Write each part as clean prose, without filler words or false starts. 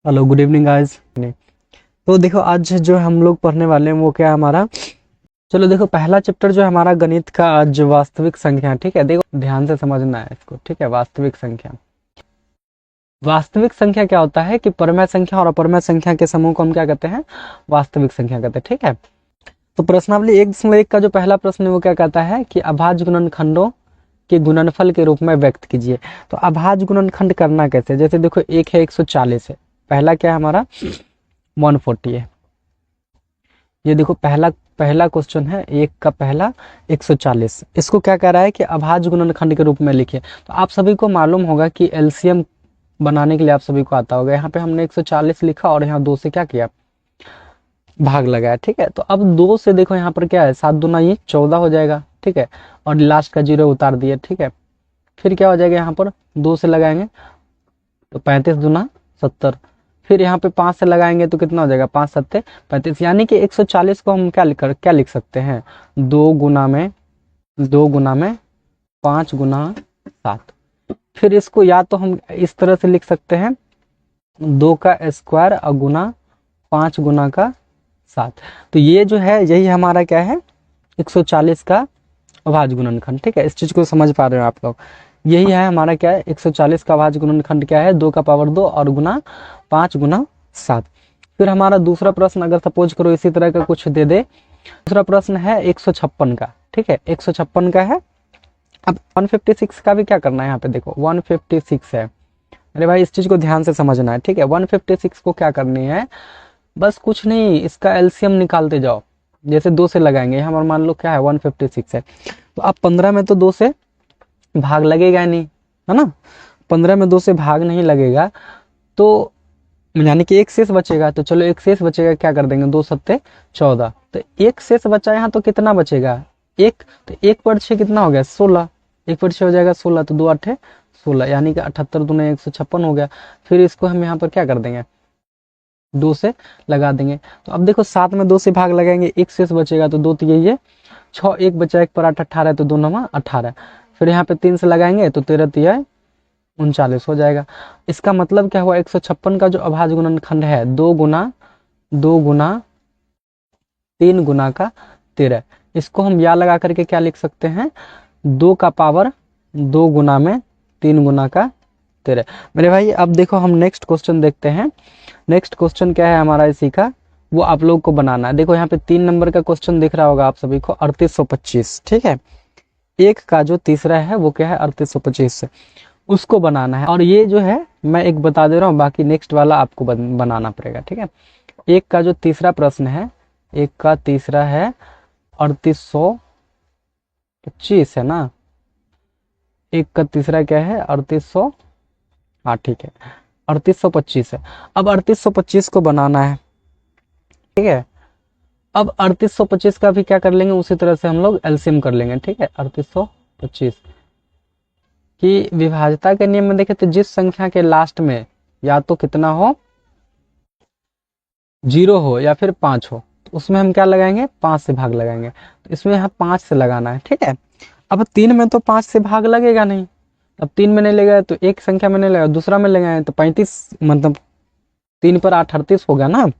Hello, good evening guys. तो देखो, आज जो हम लोग पढ़ने वाले हैं वो क्या है हमारा। चलो देखो, पहला चैप्टर जो है हमारा गणित का, आज वास्तविक संख्या। ठीक है, देखो ध्यान से समझना है इसको। ठीक है, वास्तविक संख्या। वास्तविक संख्या क्या होता है कि परमेय संख्या और अपरमेय संख्या के समूह को हम क्या कहते हैं, वास्तविक संख्या कहते हैं। ठीक है, तो प्रश्नावली 1.1 का जो पहला प्रश्न है वो क्या कहता है कि अभाज्य गुणनखंडों के गुणनफल के रूप में व्यक्त कीजिए। तो अभाज्य गुणनखंड करना कैसे, जैसे देखो एक है 140 है, पहला क्या है हमारा 140 है। ये देखो पहला पहला क्वेश्चन है, एक का पहला 140। इसको क्या कह रहा है कि अभाज्य गुणनखंड के रूप में लिखिए। तो आप सभी को मालूम होगा कि एलसीएम बनाने के लिए आप सभी को आता होगा। यहाँ पे हमने 140 लिखा और यहाँ 2 से क्या किया, भाग लगाया। ठीक है, तो अब 2 से देखो यहाँ पर क्या है, 7 दूना ये 14 हो जाएगा। ठीक है, और लास्ट का 0 उतार दिए। ठीक है, फिर क्या हो जाएगा, यहाँ पर 2 से लगाएंगे तो 35 दूना 70। फिर यहाँ पे 5 से लगाएंगे तो कितना हो जाएगा, 5 सत्ते 35। यानी कि 140 को हम क्या लिख सकते हैं, 2 गुना में 5 गुना 7। फिर इसको या तो हम इस तरह से लिख सकते हैं, 2 का स्क्वायर और गुना 5 गुना 7। तो ये जो है यही हमारा क्या है, 140 का अभाज्य गुणनखंड। ठीक है, इस चीज को समझ पा रहे हो आप लोग। यही है हमारा क्या है, 140 का अभाज्य गुणनखंड क्या है, 2 का पावर 2 और गुना 5 गुना 7। फिर हमारा दूसरा प्रश्न, अगर सपोज करो इसी तरह का कुछ दे दे। दूसरा प्रश्न है 156 का। ठीक है, 156 का है। अब 156 का भी क्या करना है, यहाँ पे देखो 156 है। अरे भाई, इस चीज को ध्यान से समझना है। ठीक है, 156 को क्या करनी है, बस कुछ नहीं, इसका एलसीएम निकालते जाओ। जैसे 2 से लगाएंगे, यहाँ पर मान लो क्या है 156 है, तो अब 15 में तो 2 से भाग लगेगा नहीं, है ना। 15 में 2 से भाग नहीं लगेगा, तो यानी कि एक शेष बचेगा। तो चलो एक शेष बचेगा, क्या कर देंगे, 2 सत्ते 14। तो एक शेष बचा यहाँ, तो कितना बचेगा, एक। तो 1/6 कितना हो गया, 16। 1/6 हो जाएगा 16, तो 2 8 16, यानी कि 78 दूना 156 हो गया। फिर इसको हम यहाँ पर क्या कर देंगे, 2 से लगा देंगे। तो अब देखो 7 में 2 से भाग लगाएंगे, एक शेष बचेगा, तो 2 तो यही है 6, एक बचा, 1 पर 8 18, तो 2 9 18। फिर यहाँ पे 3 से लगाएंगे तो 13 3 39 हो जाएगा। इसका मतलब क्या हुआ, 156 का जो अभाज्य गुणनखंड है, 2 गुना 3 गुना का 13। इसको हम या लगा करके क्या लिख सकते हैं, 2 का पावर 2 गुना में 3 गुना का 13। मेरे भाई, अब देखो हम नेक्स्ट क्वेश्चन देखते हैं। नेक्स्ट क्वेश्चन क्या है हमारा इसी का, वो आप लोग को बनाना है। देखो यहाँ पे 3 नंबर का क्वेश्चन दिख रहा होगा आप सभी को, 3825। ठीक है, एक का जो तीसरा है वो क्या है, 3825, उसको बनाना है। और ये जो है मैं एक बता दे रहा हूँ, बाकी नेक्स्ट वाला आपको बनाना पड़ेगा। ठीक है, एक का जो तीसरा प्रश्न है, एक का तीसरा है 3825 है ना। एक का तीसरा क्या है, 3800, हाँ ठीक है, 3825 है। अब 3825 को बनाना है। ठीक है, अब 3825 का भी क्या कर लेंगे, उसी तरह से हम लोग एलसीएम कर लेंगे। ठीक है, 3825 की विभाज्यता के नियम में देखें तो जिस संख्या के लास्ट में या तो कितना हो, 0 हो या फिर 5 हो, तो उसमें हम क्या लगाएंगे, 5 से भाग लगाएंगे। तो इसमें यहाँ 5 से लगाना है। ठीक है, अब 3 में तो 5 से भाग लगेगा नहीं, अब 3 में नहीं लगेगा तो एक संख्या में नहीं लगेगा, दूसरा में लगाए तो 35, मतलब 3 पर 8 38 हो गया ना।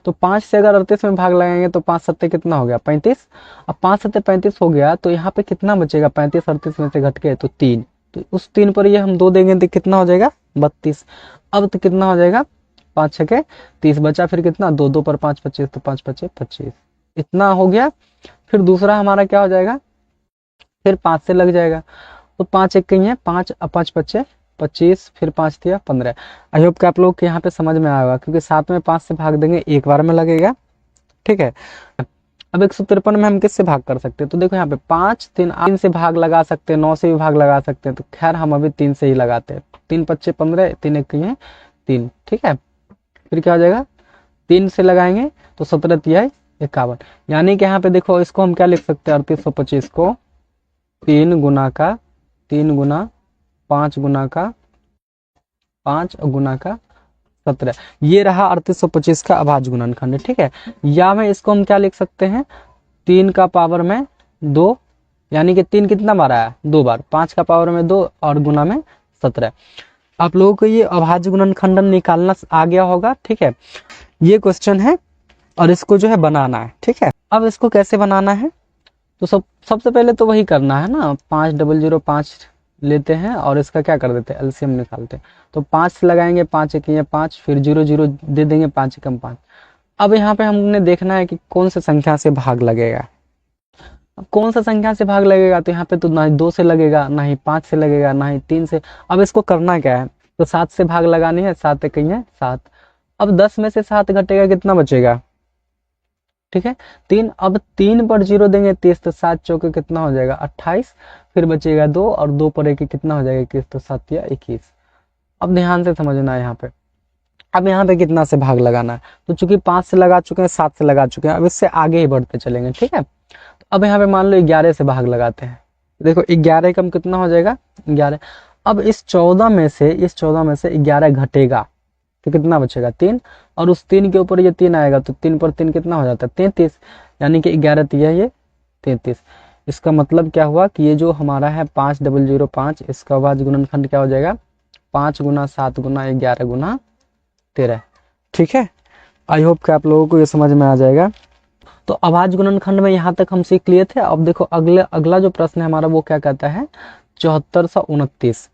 तो 5 से अगर 38 में भाग लगाएंगे तो 5 सत्ते कितना हो गया, 35। अब 5 सत्ते 35 हो गया, तो यहाँ पे कितना बचेगा, 35 38 में से घट के तो 3। तो उस 3 पर ये हम 2 देंगे तो कितना हो जाएगा, 32। अब तो कितना हो जाएगा, 5 छके 30 बचा, फिर कितना, 2 2 पर 5 25, तो 5 5 25, इतना हो गया। फिर दूसरा हमारा क्या हो जाएगा, फिर 5 से लग जाएगा। तो 5 एक कहीं है 5, 5 25 25, फिर 5 दिया 15। आई होप कि आप लोग के यहाँ पे समझ में आएगा, क्योंकि 7 में 5 से भाग देंगे, एक बार में लगेगा। ठीक है, अब 153 में हम किससे भाग कर सकते हैं, तो देखो यहाँ पे 5 3 से भाग लगा सकते हैं, 9 से भी भाग लगा सकते हैं, तो खैर हम अभी 3 से ही लगाते हैं। 3 25 15, 3 एक कहीं है 3। ठीक है, फिर क्या हो जाएगा, 3 से लगाएंगे तो 17 तिहाई 51। यानी कि यहाँ पे देखो इसको हम क्या लिख सकते हैं, 3825 को 3 गुना का 3 गुना 5 गुना का 5 गुना का 17, ये रहा 3825 का अभाज्य गुणनखंड। ठीक है, या में इसको हम क्या लिख सकते हैं, 3 का पावर में 2, यानी कि 3 कितना बार आया, 2 बार, 5 का पावर में 2 और गुना में 17। आप लोगों को ये अभाज्य गुणनखंडन निकालना आ गया होगा, ठीक है। ये क्वेश्चन है और इसको जो है बनाना है, ठीक है। अब इसको कैसे बनाना है, तो सबसे पहले तो वही करना है ना, 5005 लेते हैं और इसका क्या कर देते हैं, एलसीएम निकालते हैं। तो 5 से लगाएंगे, 5 एक 5, फिर 0 0 दे देंगे, 5 एकम 5। अब यहाँ पे हमने देखना है कि कौन सी संख्या से भाग लगेगा। अब कौन सा संख्या से भाग लगेगा, तो यहाँ पे तो ना ही 2 से लगेगा, ना ही 5 से लगेगा, ना ही 3 से। अब इसको करना क्या है, तो 7 से भाग लगानी है, 7 एक 7। अब 10 में से 7 घटेगा, कितना बचेगा, ठीक है 3। अब 3 पर 0 देंगे 30, तो 7 चौके कितना हो जाएगा 28, फिर बचेगा 2, और 2 पर 1 कितना हो जाएगा 21, तो 7 या 21। अब ध्यान से समझना है यहाँ पे, अब यहाँ पे कितना से भाग लगाना है, तो चूंकि 5 से लगा चुके हैं, 7 से लगा चुके हैं, अब इससे आगे ही बढ़ते चलेंगे, ठीक है। तो अब यहाँ पे मान लो 11 से भाग लगाते हैं, देखो 11 कम कितना हो जाएगा 11। अब इस 14 में से 11 घटेगा, तो कितना बचेगा 3, और उस 3 के ऊपर ये 3 आएगा, तो 3 पर 3 कितना हो जाता है 33, यानी कि 11 तिया ये 33। इसका मतलब क्या हुआ कि ये जो हमारा है 5005, इसका अभाज्य गुणनखंड क्या हो जाएगा 5 गुना 7 गुना 11 गुना 13, ठीक है। आई होप कि आप लोगों को ये समझ में आ जाएगा। तो अभाज्य गुणनखंड में यहाँ तक हम सीख लिए थे। अब देखो अगला जो प्रश्न है हमारा, वो क्या कहता है 7429।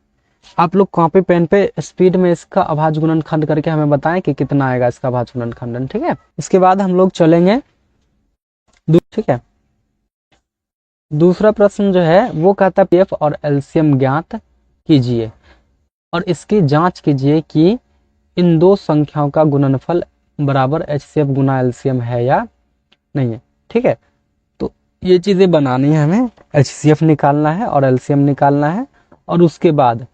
आप लोग कॉपी पेन पे स्पीड में इसका अभाज्य गुणनखंड करके हमें बताएं कि कितना आएगा इसका अभाज्य गुणनखंडन, ठीक है। इसके बाद हम लोग चलेंगे ठीक है। दूसरा प्रश्न जो है वो कहता है पीएफ और एलसीएम ज्ञात कीजिए और इसकी जांच कीजिए कि इन दो संख्याओं का गुणनफल बराबर एचसीएफ गुना एलसीएम है या नहीं है, ठीक है। तो ये चीजें बनानी है हमें, एचसीएफ निकालना है और एलसीएम निकालना है, और उसके बाद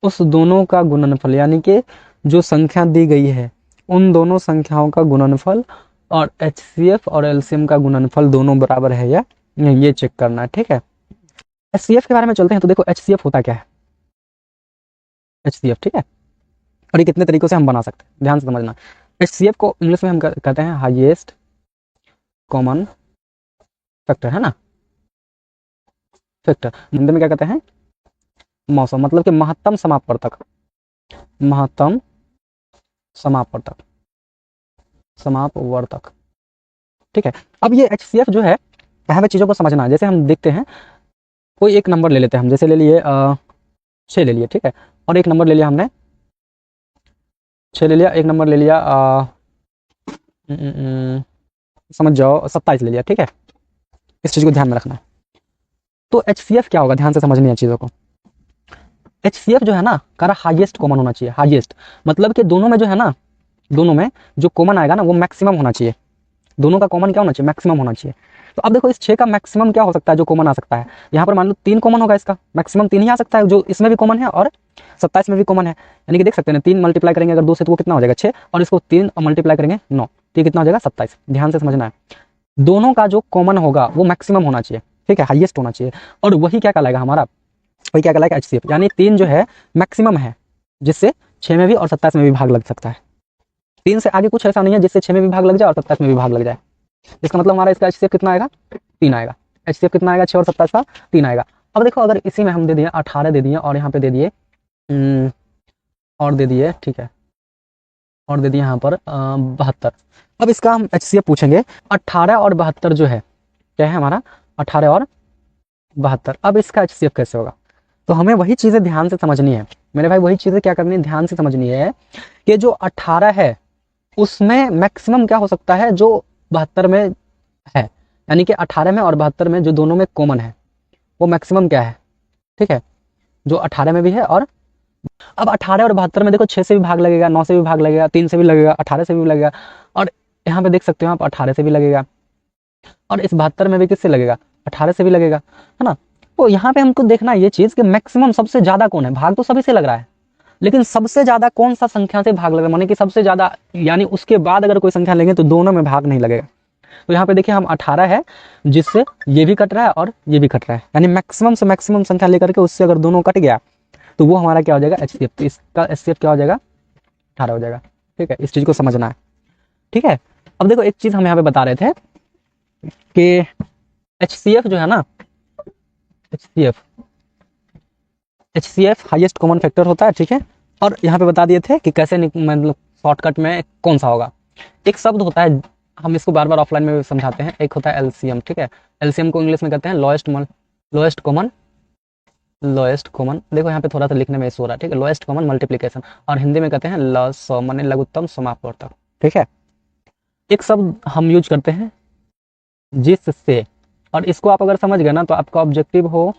उस दोनों का गुणनफल, यानी कि जो संख्या दी गई है उन दोनों संख्याओं का गुणनफल और एचसीएफ और एलसीएम का गुणनफल दोनों बराबर है या नहीं, ये चेक करना है, ठीक है। एचसीएफ के बारे में चलते हैं। तो देखो एचसीएफ होता क्या है, एचसीएफ, ठीक है, और ये कितने तरीकों से हम बना सकते हैं, ध्यान से समझना। एचसीएफ को इंग्लिश में हम कहते हैं हाईएस्ट कॉमन फैक्टर, है ना, फैक्टर। हिंदी में क्या कहते हैं मौसम, मतलब कि महत्तम समापवर्तक, महत्तम समापवर्तक, समापवर्तक, ठीक है। अब ये एचसीएफ जो है, यहाँ पे चीज़ों को समझना है। जैसे हम देखते हैं, कोई एक नंबर ले लेते हैं हम, जैसे ले लिए 6 ले लिए, ठीक है, और एक नंबर ले लिया हमने 6 ले लिया, एक नंबर ले लिया समझ जाओ 27 ले लिया, ठीक है। इस चीज़ को ध्यान में रखना है। तो एचसीएफ क्या होगा, ध्यान से समझनी है चीज़ों को। एचसीएफ जो है ना, करा हाईएस्ट कॉमन होना चाहिए, हाईएस्ट मतलब कि दोनों में जो है ना, दोनों में जो कॉमन आएगा ना वो मैक्सिमम होना चाहिए। दोनों का कॉमन क्या होना चाहिए, मैक्सिमम होना चाहिए। तो अब देखो इस 6 का मैक्सिमम क्या हो सकता है जो कॉमन आ सकता है, यहाँ पर मान लो 3 कॉमन होगा, इसका मैक्सिमम 3 ही आ सकता है, जो इसमें भी कॉमन है और 27 में भी कॉमन है। यानी कि देख सकते हैं 3 मल्टीप्लाई करेंगे अगर 2 से, तो वो कितना हो जाएगा 6, और इसको 3 मल्टीप्लाई करेंगे 9, तो ये कितना हो जाएगा 27। ध्यान से समझना है, दोनों का जो कॉमन होगा वो मैक्सिमम होना चाहिए, ठीक है, हाईएस्ट होना चाहिए, और वही क्या कहलाएगा हमारा, वही क्या कहलाएगा एचसीएफ। यानी 3 जो है मैक्सिमम है, जिससे 6 में भी और 27 में भी भाग लग सकता है। 3 से आगे कुछ ऐसा नहीं है जिससे 6 में भी भाग लग जाए और 27 में भी भाग लग जाए। इसका मतलब हमारा इसका एचसीएफ कितना आएगा 3 आएगा। एचसीएफ कितना आएगा 6 और 27 का 3 आएगा। अब देखो अगर इसी में हम दे दिए 18 दे दिए और यहाँ पे दे दिए और दे दिए, ठीक है, और दे दिए यहाँ पर 72। अब इसका हम एचसीएफ पूछेंगे। 18 और 72 जो है क्या है हमारा, 18 और 72। अब इसका एचसीएफ कैसे होगा, तो हमें वही चीज़ें ध्यान से समझनी है मेरे भाई, वही चीज़ें क्या करनी है, ध्यान से समझनी है कि जो 18 है उसमें मैक्सिमम क्या हो सकता है जो 72 में है, यानी कि 18 में और 72 में जो दोनों में कॉमन है वो मैक्सिमम क्या है, ठीक है, जो 18 में भी है। और अब 18 और 72 में देखो 6 से भी भाग लगेगा, 9 से भी भाग लगेगा, 3 से भी लगेगा, 18 से भी लगेगा, और यहाँ पे देख सकते हो आप 18 से भी लगेगा, और इस 72 में भी किससे लगेगा 18 से भी लगेगा, है ना। तो यहाँ पे हमको देखना है ये चीज़ कि मैक्सिमम सबसे ज़्यादा कौन है, भाग तो सभी से लग रहा है लेकिन सबसे ज़्यादा कौन सा संख्या से भाग लग रहा है, माने कि सबसे ज़्यादा, यानी उसके बाद अगर कोई संख्या लेंगे तो दोनों में भाग नहीं लगेगा। तो यहाँ पे देखिए हम 18 है जिससे ये भी कट रहा है और ये भी कट रहा है, यानी मैक्सिमम से मैक्सिमम संख्या लेकर के उससे अगर दोनों कट गया तो वो हमारा क्या हो जाएगा एचसीएफ। तो इसका एचसीएफ क्या हो जाएगा 18 हो जाएगा, ठीक है। इस चीज़ को समझना है, ठीक है। अब देखो एक चीज़ हम यहाँ पे बता रहे थे कि एचसीएफ जो है ना, एचसीएफ हाईएस्ट कॉमन फैक्टर होता है, ठीक है। और यहाँ पे बता दिए थे कि कैसे मतलब शॉर्टकट में कौन सा होगा। एक शब्द होता है, हम इसको बार बार ऑफलाइन में भी समझाते हैं, एक होता है एलसीएम, ठीक है। एलसीएम को इंग्लिश में कहते हैं लोएस्ट कॉमन, देखो यहाँ पे थोड़ा सा लिखने में इशू हो रहा है, ठीक है। लोएस्ट कॉमन मल्टीप्लिकेशन, और हिंदी में कहते हैं लसो माने लघुत्तम समापवर्तक, ठीक है। एक शब्द हम यूज करते हैं जिससे, और इसको आप अगर समझ गए ना तो आपका ऑब्जेक्टिव हो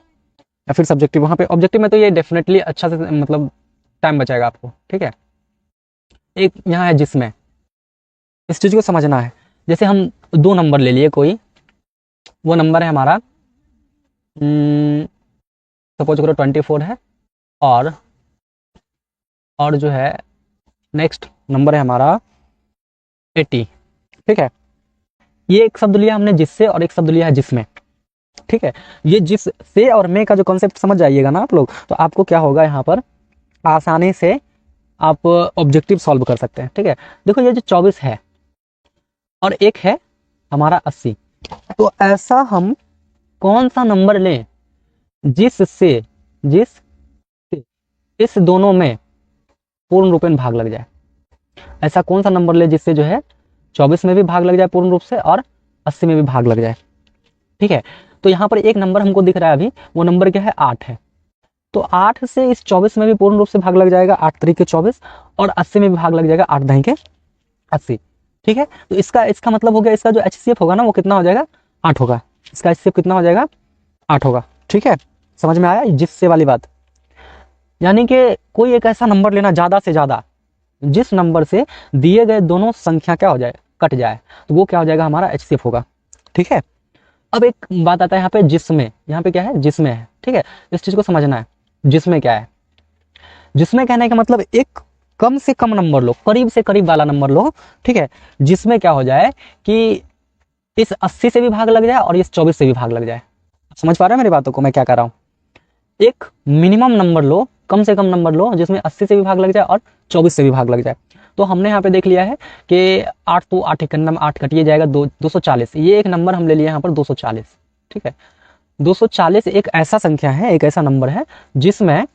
या फिर सब्जेक्टिव, वहाँ पे ऑब्जेक्टिव में तो ये डेफिनेटली अच्छा से मतलब टाइम बचाएगा आपको, ठीक है। एक यहाँ है जिसमें, इस चीज़ को समझना है। जैसे हम दो नंबर ले लिए कोई, वो नंबर है हमारा सपोज करो 24 है, और जो है नेक्स्ट नंबर है हमारा 80, ठीक है। ये एक शब्द लिया हमने जिससे, और एक शब्द लिया है जिसमें, ठीक है। ये जिस से और में का जो कॉन्सेप्ट समझ जाइएगा ना आप लोग, तो आपको क्या होगा यहाँ पर आसानी से आप ऑब्जेक्टिव सॉल्व कर सकते हैं, ठीक है। देखो ये जो 24 है और एक है हमारा 80, तो ऐसा हम कौन सा नंबर लें जिससे इस दोनों में पूर्ण रूपेण भाग लग जाए। ऐसा कौन सा नंबर ले जिससे जो है 24 में भी भाग लग जाए पूर्ण रूप से और 80 में भी भाग लग जाए, ठीक है। तो यहाँ पर एक नंबर हमको दिख रहा है अभी, वो नंबर क्या है 8 है। तो 8 से इस 24 में भी पूर्ण रूप से भाग लग जाएगा, 8 तरीके 24, और 80 में भी भाग लग जाएगा, 8 दही के 80, ठीक है। तो इसका मतलब हो गया, इसका जो HCF होगा ना वो कितना हो जाएगा 8 होगा। इसका HCF कितना हो जाएगा 8 होगा, ठीक है। समझ में आया जिससे वाली बात। यानी कि कोई एक ऐसा नंबर लेना ज़्यादा से ज़्यादा जिस नंबर से दिए गए दोनों संख्या क्या हो जाए कट जाए, तो वो क्या हो जाएगा हमारा HCF होगा, ठीक है। अब एक बात आता है यहाँ पे जिसमें, यहाँ पे क्या है जिसमें है, ठीक है। इस चीज को समझना है, जिसमें क्या है। जिसमें कहने का मतलब एक कम से कम नंबर लो, करीब से करीब वाला नंबर लो, ठीक है। जिसमें क्या हो जाए कि इस 80 से भी भाग लग जाए और इस 24 से भी भाग लग जाए। समझ पा रहे हैं मेरी बातों को, मैं क्या कर रहा हूँ। एक मिनिमम नंबर लो, कम से कम नंबर लो जिसमें 80 से भी भाग लग जाए और 24 से भी भाग लग जाए। तो हमने यहाँ पे देख लिया है कि 8 तो 8 एकन्नम 8 कटिए जाएगा 240, ये एक नंबर हम ले लिया यहाँ पर 240, ठीक है। 240 एक ऐसा संख्या है, एक ऐसा नंबर है जिसमें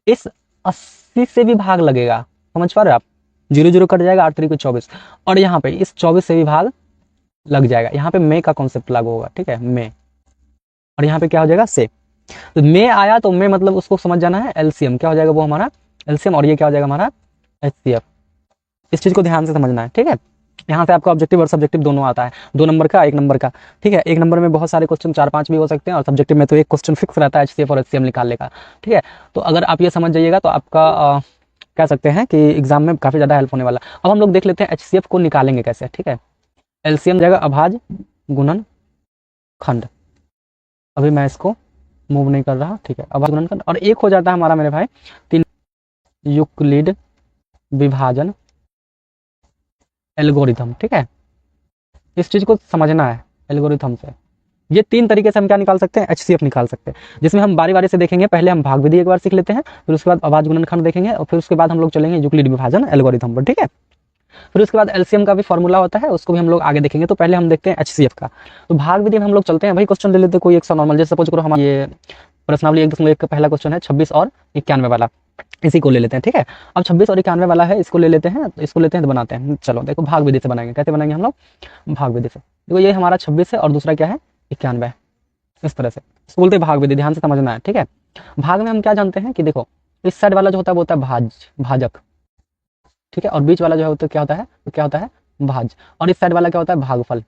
इस 80 से भी भाग लगेगा। समझ पा रहे आप, 0 0 कट जाएगा, 8 3 को 24, और यहाँ पे इस 24 से भी भाग लग जाएगा। यहाँ पे मे का कॉन्सेप्ट लागू होगा, ठीक है, मे, और यहाँ पे क्या हो जाएगा से। तो मे आया तो मे मतलब उसको समझ जाना है एलसीएम क्या हो जाएगा वो हमारा एलसीएम, और ये क्या हो जाएगा हमारा HCF। इस चीज को ध्यान से समझना है, ठीक है। यहाँ से आपका ऑब्जेक्टिव और सब्जेक्टिव दोनों आता है, 2 नंबर का 1 नंबर का, ठीक है। एक नंबर में बहुत सारे क्वेश्चन 4-5 भी हो सकते हैं, और सब्जेक्टिव में तो एक क्वेश्चन फिक्स रहता है HCF और HCM निकालने का, ठीक है। तो अगर आप ये समझ जाइएगा तो आपका कह सकते हैं कि एग्जाम में काफी ज्यादा हेल्प होने वाला। अब हम लोग देख लेते हैं HCF को निकालेंगे कैसे, ठीक है। एलसीएम जाएगा अभाज्य गुणन खंड, अभी मैं इसको मूव नहीं कर रहा, ठीक है। अभाज्य गुणन खंड, और एक हो जाता है हमारा मेरे भाई 3 यूक्लिड विभाजन एल्गोरिथम, ठीक है। इस चीज को समझना है एल्गोरिथम से। ये 3 तरीके से हम क्या निकाल सकते हैं HCF निकाल सकते हैं, जिसमें हम बारी बारी से देखेंगे। पहले हम भाग विधि एक बार सीख लेते हैं, फिर उसके बाद अभाज्य गुणनखंड देखेंगे, और फिर उसके बाद हम लोग चलेंगे यूक्लिड विभाजन एल्गोरिथम पर, ठीक है। फिर उसके बाद एलसीएम का भी फॉर्मूला होता है, उसको भी हम लोग आगे देखेंगे। तो पहले हम देखते हैं HCF का। तो भाग विधि में हम लोग चलते हैं भाई, क्वेश्चन ले लेते हैं कोई एक सा नॉर्मल। जैसे सपोज करो हमारा ये प्रश्नावली 1.1 का पहला क्वेश्चन है 26 और 91 वाला, इसी को ले लेते हैं, ठीक है। अब 26 और 91 वाला है, इसको ले लेते हैं, तो इसको लेते हैं तो बनाते हैं। चलो देखो भाग विधि से बनाएंगे, कैसे बनाएंगे हम लोग भाग विधि से। देखो ये हमारा 26 है और दूसरा क्या है 91, इस तरह से इसको बोलते हैं भाग विधि, ध्यान से समझना है, ठीक है। भाग में हम क्या जानते हैं कि देखो इस साइड वाला जो होता है वो होता है भाजक, ठीक है, और बीच वाला जो है तो क्या होता है, तो क्या होता है भाज्य, और इस साइड वाला क्या होता है भागफल,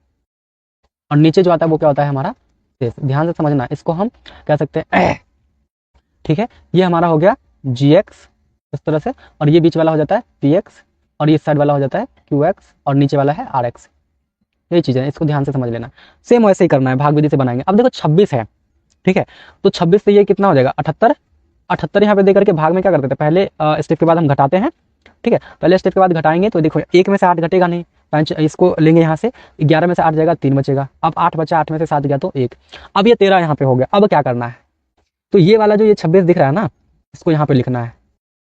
और नीचे जो आता है वो क्या होता है हमारा शेष। ध्यान से समझना, इसको हम कह सकते हैं ठीक है। ये हमारा हो गया GX इस तरह से, और ये बीच वाला हो जाता है PX, और ये साइड वाला हो जाता है QX, और नीचे वाला है RX। यही चीज़ है, इसको ध्यान से समझ लेना। सेम वैसे ही करना है, भाग विधि से बनाएंगे। अब देखो 26 है, ठीक है, तो 26 से ये कितना हो जाएगा 78। 78 यहाँ पे दे करके भाग में क्या करते थे, पहले स्टेप के बाद हम घटाते हैं, ठीक है। पहले स्टेप के बाद घटाएंगे तो देखो 1 में से 8 घटेगा नहीं, इसको लेंगे यहाँ से, 11 में से 8 जाएगा 3 बचेगा। अब 8 बचा, 8 में से 7 गया तो 1। अब ये 13 यहाँ पे हो गया। अब क्या करना है, तो ये वाला जो ये 26 दिख रहा है ना, इसको यहाँ पे लिखना है,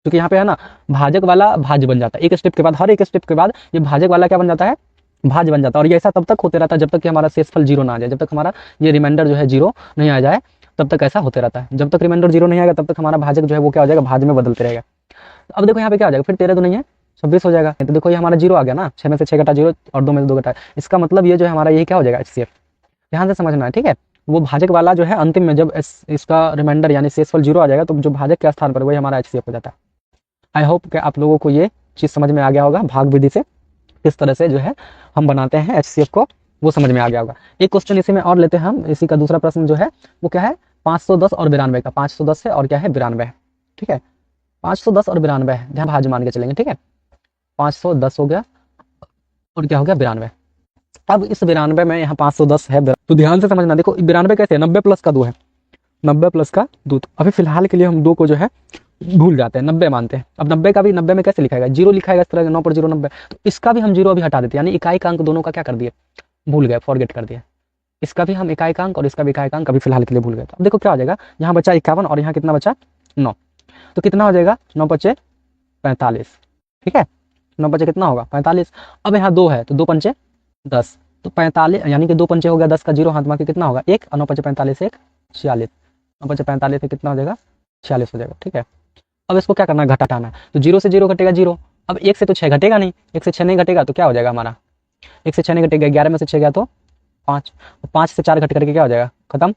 क्योंकि यहाँ पे है ना भाजक वाला भाज्य बन जाता है। एक स्टेप के बाद, हर एक स्टेप के बाद ये भाजक वाला क्या बन जाता है भाज्य बन जाता है। और ये ऐसा तब तक होते रहता है जब तक कि हमारा शेषफल 0 ना आ जाए, जब तक हमारा ये रिमाइंडर जो है 0 नहीं आ जाए तब तक ऐसा होते रहता है। जब तक रिमाइंडर 0 नहीं आएगा तब तक हमारा भाजक जो है वो क्या हो जाएगा भाज्य में बदलते रहेगा। तो अब देखो यहाँ पे क्या हो जाएगा, फिर 13 दूनी है 26 हो जाएगा। तो देखो ये हमारा जीरो आ गया ना, 6 में से 6 घटा जीरो और 2 में से 2 घटा, इसका मतलब ये जो है हमारा ये क्या हो जाएगा, HCF। ध्यान से समझना है, ठीक है। वो भाजक वाला जो है अंतिम में जब इसका रिमाइंडर यानी शेषफल जीरो आ जाएगा तो जो भाजक के स्थान पर वही हमारा HCF हो जाता है। आई होप कि आप लोगों को ये चीज़ समझ में आ गया होगा, भाग विधि से किस तरह से जो है हम बनाते हैं HCF को, वो समझ में आ गया होगा। एक क्वेश्चन इसी में और लेते हैं हम, इसी का दूसरा प्रश्न जो है वो क्या है, 510 और 92 का। 510 है और क्या है 92 है, ठीक है। 510 और 92 है, ध्यान भाज्य मान के चलेंगे, ठीक है। 510 हो गया और क्या हो गया 92। अब इस 92 में यहाँ 510 है, तो ध्यान से समझना। देखो 92 कैसे है, 90 प्लस का 2 है, 90 प्लस का 2। तो अभी फिलहाल के लिए हम 2 को जो है भूल जाते हैं, 90 मानते हैं। अब 90 का भी 90 में कैसे लिखाएगा, जीरो लिखाएगा इस तरह, 9 पर 0 90। तो इसका भी हम जीरो अभी हटा देते हैं, यानी इकाई का अंक दोनों का क्या कर दिए, भूल गए, फॉरगेट कर दिया। इसका भी हम इकाई का अंक और इसका भी इकाई का अंक अभी फिलहाल के लिए भूल गए। तो अब देखो क्या हो जाएगा, यहाँ बचा 51 और यहाँ कितना बचा 9। तो कितना हो जाएगा, 9 बचे 45, ठीक है। 9 बचे कितना होगा 45। अब यहाँ 2 है तो 2 पंचे 10, तो 45 यानी कि 2 पंचे हो गया 10 का, जीरो हाथ में कितना होगा 1, और 9 पंचे 45 1 46, 9 पंचे 45 से कितना हो जाएगा 46 हो जाएगा, ठीक है। अब इसको क्या करना है, घटाना है। तो 0 से 0 घटेगा 0। अब 1 से तो 6 घटेगा नहीं, 1 से 6 नहीं घटेगा तो क्या हो जाएगा हमारा, 1 से 6 नहीं घटेगा, 11 में से 6 गया तो 5, 5 से 4 घट करके क्या हो जाएगा, खत्म,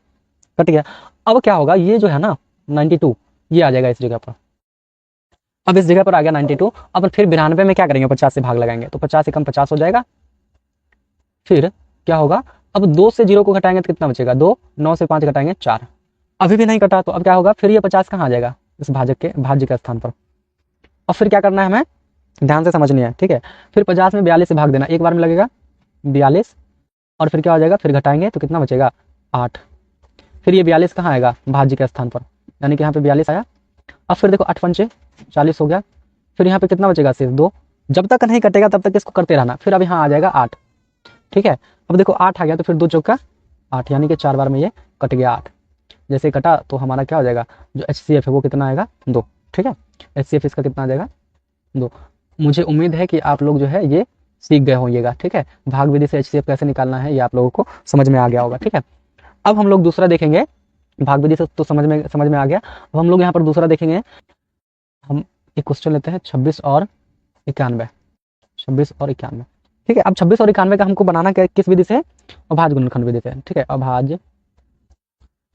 कट गया। अब क्या होगा, ये जो है ना 92 ये आ जाएगा इस जगह पर। अब इस जगह पर आ गया 92। अब फिर 92 में क्या करेंगे, 50 से भाग लगाएंगे, तो 50 से कम 50 हो जाएगा। फिर क्या होगा, अब 2 से 0 को घटाएंगे तो कितना बचेगा 2, 9 से 5 घटाएंगे 4, अभी भी नहीं कटा। तो अब क्या होगा, फिर ये 50 कहाँ आ जाएगा, इस भाज्य के स्थान पर। और फिर क्या करना है हमें, ध्यान से समझनी है, ठीक है। फिर 50 में 42 से भाग देना, एक बार में लगेगा 42, और फिर क्या हो जाएगा, फिर घटाएंगे तो कितना बचेगा 8। फिर ये 42 कहाँ आएगा, भाज्य के स्थान पर, यानी कि यहाँ पे 42 आया। अब फिर देखो 8 पंचे 40 हो गया। फिर यहाँ पे कितना बचेगा, सिर्फ 2। जब तक नहीं कटेगा तब तक इसको करते रहना। फिर अब यहाँ आ जाएगा 8, ठीक है। अब देखो 8 आ गया तो फिर 2 चौका 8, यानी कि 4 बार में ये कट गया 8। जैसे कटा तो हमारा क्या हो जाएगा, जो HCF है वो कितना आएगा 2, ठीक है। HCF इसका कितना आ जाएगा 2। मुझे उम्मीद है कि आप लोग जो है ये सीख गए होंगेगा, ठीक है। भाग विधि से HCF कैसे निकालना है ये आप लोगों को समझ में आ गया होगा, ठीक है। अब हम लोग दूसरा देखेंगे, भाग विधि से तो समझ में आ गया। अब हम लोग यहाँ पर दूसरा देखेंगे। हम एक क्वेश्चन लेते हैं 26 और 91, 26 और 91, ठीक है। अब 26 और 91 का हमको बनाना क्या, किस विधि से, अभाज्य गुणनखंड विधि से, ठीक है। अभाज्य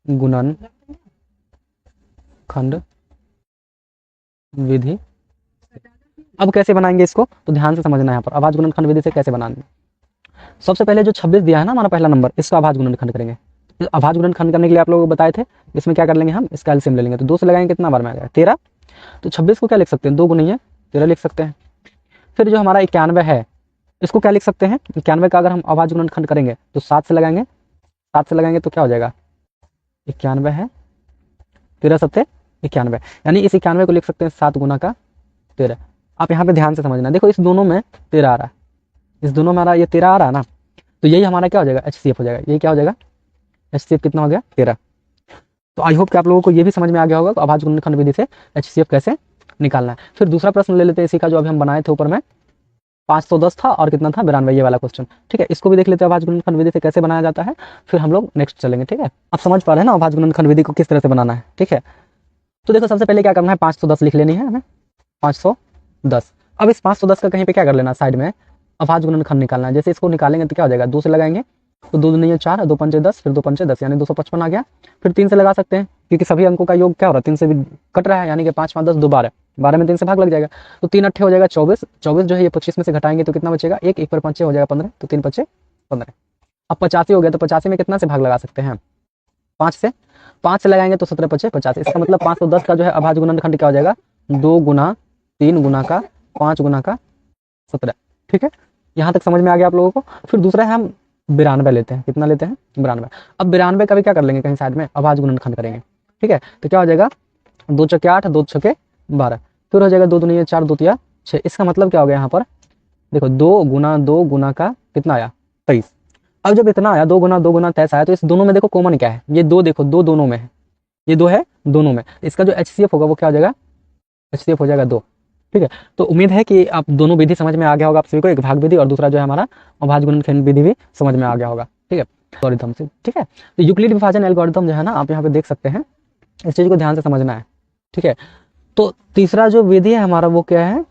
गुणनखंड विधि। अब कैसे बनाएंगे इसको, तो ध्यान से समझना है यहाँ पर, अभाज्य गुणनखंड विधि से कैसे बनाएंगे। सबसे पहले जो 26 दिया है ना हमारा पहला नंबर, इसका अभाज्य गुणनखंड करेंगे। अभाज्य गुणनखंड करने के लिए आप लोगों को बताए थे, इसमें क्या कर लेंगे हम, इसका एलसीएम ले लेंगे। तो 2 से लगाएंगे कितना बार में आएगा 13। तो 26 को क्या लिख सकते हैं, 2 गुना 13 लिख सकते हैं। फिर जो हमारा 91 है इसको क्या लिख सकते हैं, 91 का अगर हम अभाज्य गुणनखंड करेंगे तो 7 से लगाएंगे, 7 से लगाएंगे तो क्या हो जाएगा 91 है, 13 सत्ते 91, यानी इस 91 को लिख सकते हैं 7 गुना का 13। आप यहाँ पे ध्यान से समझना, देखो इस दोनों में 13 आ रहा है, इस दोनों में आ रहा है, ये 13 आ रहा है ना, तो यही हमारा क्या हो जाएगा HCF हो जाएगा। ये क्या हो जाएगा HCF कितना हो गया 13। तो आई होप कि आप लोगों को ये भी समझ में आ गया होगा तो अभाज्य गुणनखंड विधि से HCF कैसे निकालना है। फिर दूसरा प्रश्न ले लेते हैं इसी का, जो अभी हम बनाए थे ऊपर में 510 था और कितना था 92, ये वाला क्वेश्चन, ठीक है। इसको भी देख लेते हैं अभाज्य गुणनखंड विधि से कैसे बनाया जाता है, फिर हम लोग नेक्स्ट चलेंगे, ठीक है। आप समझ पा रहे हैं ना अभाज्य गुणनखंड विधि को किस तरह से बनाना है, ठीक है। तो देखो सबसे पहले क्या करना है, 510 लिख लेनी है हमें, 510। अब इस 510 का कहीं पे क्या कर लेना, साइड में अभाज्य गुणनखंड निकालना है। जैसे इसको निकालेंगे तो क्या हो जाएगा, 2 से लगाएंगे तो 2 नहीं है 4, 2 पंचे 10, फिर 2 पंचे 10 यानी 255 आ गया। फिर 3 से लगा सकते हैं क्योंकि सभी अंकों का योग क्या हो रहा है 3 से भी कट रहा है, यानी कि 5 5 10 2 12, 12 में 3 से भाग लग जाएगा। तो 3 अट्ठे हो जाएगा 24, 24 जो है ये 25 में से घटाएंगे तो कितना बचेगा 1, 1 पर 5 हो जाएगा 15, तो 3 5 15। अब 85 हो गया तो 85 में कितना से भाग लगा सकते हैं 5 से, 5 से लगाएंगे तो 17 5 50। इसका मतलब 510 का जो है अभाज्य गुणनखंड क्या हो जाएगा 2 गुना 3 गुना का 5 गुना का 17, ठीक है। यहाँ तक समझ में आ गया आप लोगों को। फिर दूसरा है हम 92 लेते हैं, कितना लेते हैं 92। अब 92 का भी क्या कर लेंगे कहीं साइड में अभाज्य गुणनखंड करेंगे, ठीक है। तो क्या हो जाएगा 2 चौके 8, 2 छके 12, फिर हो जाएगा 2 दूनी 4, 2 तिया 6। इसका मतलब क्या हो गया यहाँ पर, देखो 2 गुना का कितना आया 23। अब जब इतना आया 2 गुना 23 आया तो इस दोनों में देखो कॉमन क्या है, ये 2 देखो 2 दोनों में है, ये 2 है दोनों में, इसका जो HCF होगा वो क्या हो जाएगा HCF हो जाएगा 2, ठीक है। तो उम्मीद है कि आप दोनों विधि समझ में आ गया होगा आप सभी को, एक भाग विधि और दूसरा जो है हमारा अभाज्य गुणनखंड विधि भी समझ में आ गया होगा, ठीक है, एल्गोरिथम से, ठीक है। तो यूक्लिड विभाजन एल्गोरिथम जो है ना आप यहाँ पे देख सकते हैं, इस चीज को ध्यान से समझना है, ठीक है। तो तीसरा जो विधि है हमारा वो क्या है,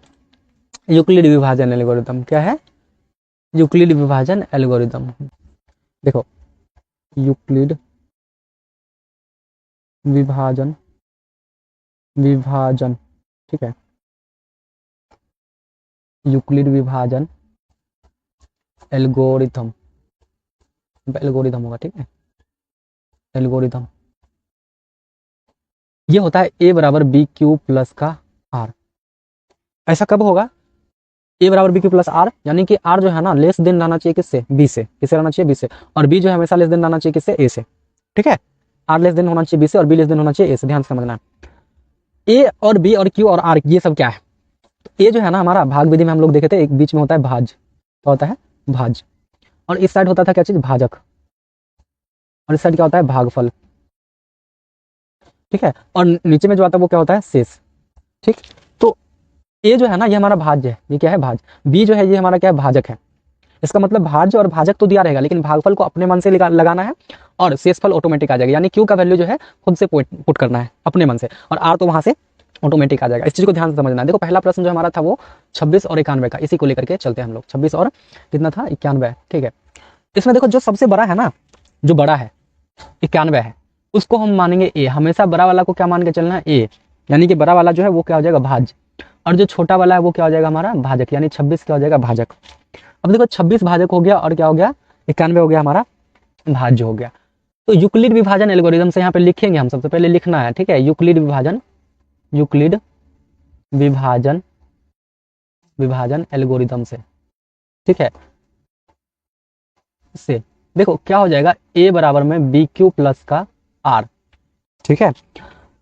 यूक्लिड विभाजन एल्गोरिथम। क्या है, यूक्लिड विभाजन एल्गोरिथम। देखो यूक्लिड विभाजन विभाजन ठीक है, यूक्लिड विभाजन एल्गोरिथम, एल्गोरिथम होगा, ठीक है, एल्गोरिथम। ये होता है ए बराबर बी क्यू प्लस का आर। ऐसा कब होगा, ए बराबर बी क्यू प्लस आर, यानी कि आर जो है ना लेस देन रहना चाहिए किससे, बी से, किससे रहना चाहिए, बी से, और बी जो है हमेशा लेस देन रहना चाहिए किससे, ए से, ठीक है। आर लेस देन होना चाहिए बी से और बी लेस देन होना चाहिए ए से, ध्यान से समझना है। ए और बी और क्यू और आर ये सब क्या है, तो ए जो है ना हमारा भाग विधि में हम लोग देखे थे, एक बीच में होता है भाज, क्या होता है, भाज, और इस साइड होता था क्या चीज, भाजक, और इस साइड क्या होता है, भागफल, ठीक है, और नीचे में जो आता है वो क्या होता है, शेष, ठीक। तो ए जो है ना ये हमारा भाज्य है, ये क्या है, भाज। बी जो है ये हमारा क्या है, भाजक है। इसका मतलब भाज्य और भाजक तो दिया रहेगा, लेकिन भागफल को अपने मन से लगाना है, और शेषफल ऑटोमेटिक आ जाएगा, यानी क्यू का वैल्यू जो है खुद से पुट करना है अपने मन से, और आर तो वहां से ऑटोमेटिक आ जाएगा। इस चीज को ध्यान से समझना है। देखो पहला प्रश्न जो हमारा था वो 26 और 91 का, इसी को लेकर के चलते हैं हम लोग। 26 और कितना था, 91, ठीक है। इसमें देखो जो सबसे बड़ा है ना, जो बड़ा है 91 है, उसको हम मानेंगे ए, हमेशा बड़ा वाला को क्या मान के चलना है, ए, यानी कि बड़ा वाला जो है वो क्या हो जाएगा, भाज, और जो छोटा वाला है वो क्या हो जाएगा हमारा, भाजक, यानी 26 क्या हो जाएगा, भाजक। अब देखो 26 भाजक हो गया, और क्या हो गया, 91 हो गया हमारा भाज्य हो गया। तो यूक्लिड विभाजन एल्गोरिथम से यहाँ पे लिखेंगे, हम सबसे पहले लिखना है, ठीक है, यूक्लिड विभाजन, यूक्लिड विभाजन विभाजन एल्गोरिथम से, ठीक है, से देखो क्या हो जाएगा, ए बराबर में बी क्यू प्लस का आर, ठीक है।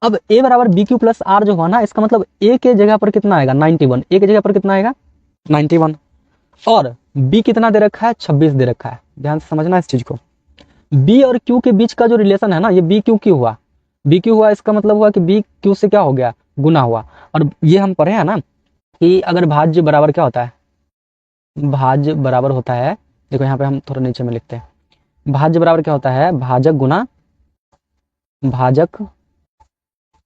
अब ए बराबर बी क्यू प्लस आर जो हुआ ना, इसका मतलब ए के जगह पर कितना आएगा, 91, ए के जगह पर कितना आएगा, 91, और बी कितना दे रखा है, 26 दे रखा है। ध्यान से समझना इस चीज को। बी और क्यू के बीच का जो रिलेशन है ना, ये बी क्यू क्यू हुआ, बी क्यू हुआ, इसका मतलब हुआ कि बी क्यू से क्या हो गया, गुना हुआ। और ये हम पढ़े हैं ना कि अगर भाज्य बराबर क्या होता है, भाज्य बराबर होता है, देखो यहाँ पे हम थोड़ा नीचे में लिखते हैं, भाज्य बराबर क्या होता है, भाजक गुना, भाजक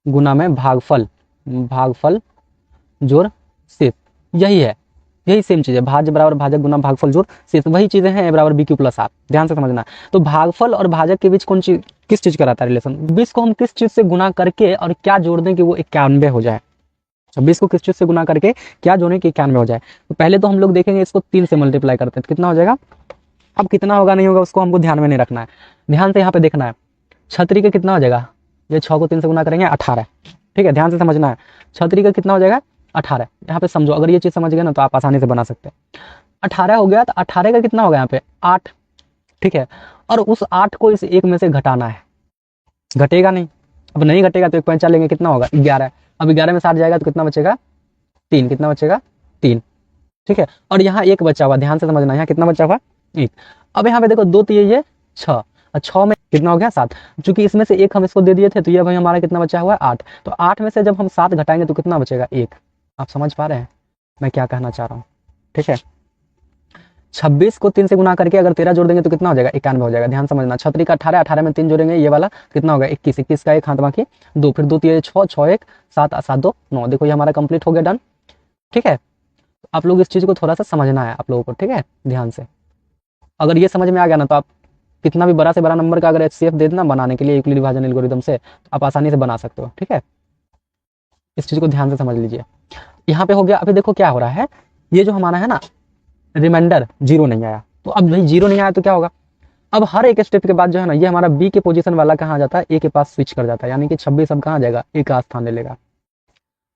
गुना में भागफल, भागफल जोड़ शेष, यही है, यही सेम चीज है, भाज्य बराबर भाजक गुना भागफल जोड़ शेष, वही चीजें हैं ए बराबर बी क्यू प्लस आर। ध्यान से समझना। तो भागफल और भाजक के बीच कौन चीज, किस चीज का रहता है रिलेशन, 20 को हम किस चीज से गुना करके और क्या जोड़ दें कि वो 91 हो जाए, 26 को किस चीज से गुना करके क्या जोड़ें कि 91 हो जाए। तो पहले तो हम लोग देखेंगे इसको 3 से मल्टीप्लाई करते हैं तो कितना हो जाएगा, अब कितना होगा नहीं होगा उसको हमको ध्यान में नहीं रखना है, ध्यान से यहाँ पे देखना है। छतरी का कितना हो जाएगा, ये 6 को 3 से गुना करेंगे 18, ठीक है, ध्यान से समझना है। छतरी का कितना हो जाएगा, 18, यहाँ पे समझो, अगर ये चीज समझ गए ना तो आप आसानी से बना सकते हैं। 18 हो गया, तो 18 का कितना होगा यहाँ पे 8, ठीक है, और उस 8 को इस एक में से घटाना है, घटेगा नहीं, अब नहीं घटेगा तो एक पंचा लेंगे, कितना होगा 11, अब 11 में 7 जाएगा तो कितना बचेगा 3, कितना बचेगा 3, ठीक है, और यहाँ एक बचा हुआ, ध्यान से समझना, यहाँ कितना बचा हुआ 1। अब यहाँ पे देखो 2 तो ये 6, और 6 में कितना हो गया 7, चूंकि इसमें से एक हम इसको दे दिए थे तो ये भाई हमारा कितना बचा हुआ है 8, तो 8 में से जब हम 7 घटाएंगे तो कितना बचेगा 1। आप समझ पा रहे हैं मैं क्या कहना चाह रहा हूँ, ठीक है। 26 को 3 से गुना करके अगर 13 जोड़ देंगे तो कितना हो जाएगा 91 हो जाएगा। ध्यान समझना, छतरी का 18, 18 में 3 जोड़ेंगे ये वाला कितना होगा 21, 21 का 1 हाथ बाकी 2, फिर 2 3 6, 6 1 7, 7 2 9, देखो ये हमारा कंप्लीट हो गया, डन, ठीक है। आप लोग इस चीज को थोड़ा सा समझना है आप लोगों को, ठीक है, ध्यान से। अगर ये समझ में आ गया ना तो आप कितना भी बड़ा से बड़ा नंबर का अगर एचसीएफ दे देना बनाने के लिए यूक्लिड विभाजन एल्गोरिथम से, तो आप आसानी से बना सकते हो, ठीक है। इस चीज को ध्यान से समझ लीजिए। यहाँ पे हो गया, अभी देखो क्या हो रहा है, ये जो हमारा है ना रिमाइंडर 0 नहीं आया, तो अब भाई 0 नहीं आया तो क्या होगा, अब हर एक स्टेप के बाद जो है ना ये हमारा बी के पोजीशन वाला कहाँ जाता है, ए के पास स्विच कर जाता है, यानी कि 26 अब कहाँ जाएगा, ए का स्थान ले लेगा,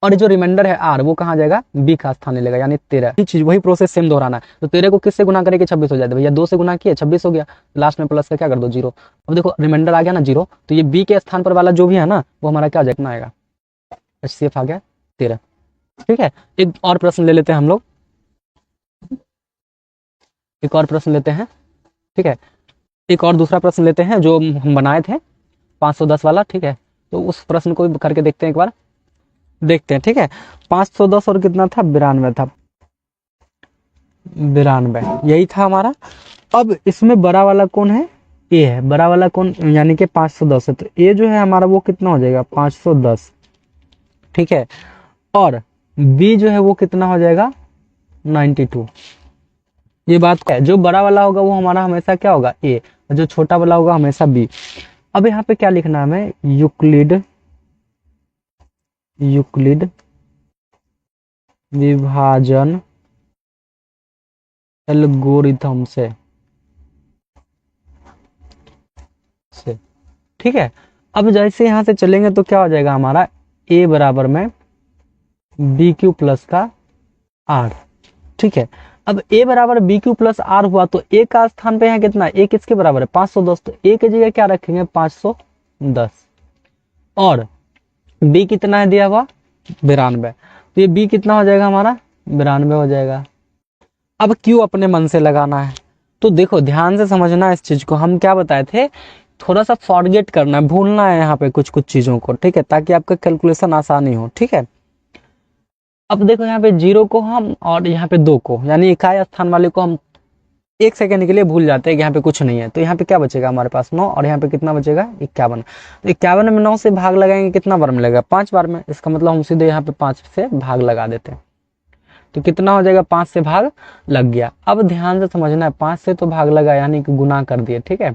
और जो रिमाइंडर है आर वो कहाँ जाएगा, बी का स्थान ले लेगा, यानी 13। ये चीज वही प्रोसेस सेम दोहराना है। तो 13 को किससे गुना करेंगे 26 हो जाता है, भैया 2 से गुना किए 26 हो गया, लास्ट में प्लस का क्या कर दो 0। अब देखो रिमाइंडर आ गया ना 0, तो ये बी के स्थान पर वाला जो भी है ना वो हमारा क्या कितना आएगा, एचसीएफ आ गया 13, ठीक है। एक और प्रश्न ले लेते हैं हम लोग, एक और प्रश्न लेते हैं, ठीक है, एक और दूसरा प्रश्न लेते हैं जो हम बनाए थे 510 वाला, ठीक है। तो उस प्रश्न को भी करके देखते हैं, एक बार देखते हैं, ठीक है। 510 और कितना था, 92 था, 92 यही था हमारा। अब इसमें बड़ा वाला कौन है, ए है, बड़ा वाला कौन, यानी कि 510 है, तो ए जो है हमारा वो कितना हो जाएगा 510, ठीक है। और बी जो है वो कितना हो जाएगा 92। ये बात है, जो बड़ा वाला होगा वो हमारा हमेशा क्या होगा ए, और जो छोटा वाला होगा हमेशा बी। अब यहाँ पे क्या लिखना है हमें, यूक्लिड विभाजन एल्गोरिथम से ठीक है। अब जैसे यहां से चलेंगे तो क्या हो जाएगा हमारा ए बराबर में बी क्यू प्लस का आर। ठीक है। अब ए बराबर बी क्यू प्लस आर हुआ तो ए का स्थान पे यहाँ कितना, ए किसके बराबर है 510, तो ए की जगह क्या रखेंगे 510, और बी कितना है दिया हुआ 92, तो ये बी कितना हो जाएगा हमारा 92 हो जाएगा। अब क्यू अपने मन से लगाना है, तो देखो ध्यान से समझना है इस चीज को। हम क्या बताए थे, थोड़ा सा फॉरगेट करना है, भूलना है यहाँ पे कुछ कुछ चीजों को, ठीक है, ताकि आपका कैलकुलेशन आसानी हो। ठीक है। अब देखो यहाँ पे 0 को हम और यहाँ पे 2 को, यानी इकाई स्थान वाले को हम 1 सेकंड के लिए भूल जाते हैं कि यहाँ पे कुछ नहीं है, तो यहाँ पे क्या बचेगा हमारे पास 9, और यहाँ पे कितना बचेगा 51। तो 51 में 9 से भाग लगाएंगे, कितना बार मिलेगा 5 बार में, इसका मतलब हम सीधे यहाँ पे 5 से भाग लगा देते हैं, तो कितना हो जाएगा 5 से भाग लग गया। अब ध्यान से समझना है, 5 से तो भाग लगा यानी कि गुना कर दिए। ठीक है।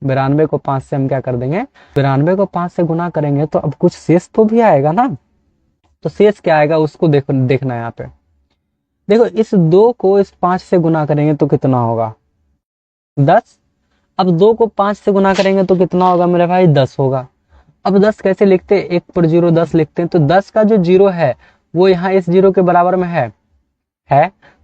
92 को 5 से हम क्या कर देंगे, 92 को 5 से गुना करेंगे तो अब कुछ शेष तो भी आएगा ना, तो शेष क्या आएगा उसको देखना है यहाँ पे। देखो इस 2 को इस 5 से गुना करेंगे तो कितना होगा 10। अब 2 को 5 से गुना करेंगे तो कितना होगा मेरे भाई 10 होगा। अब 10 कैसे लिखते हैं, 1 पर 0 10 लिखते हैं, तो 10 का जो 0 है वो यहाँ इस 0 के बराबर में है,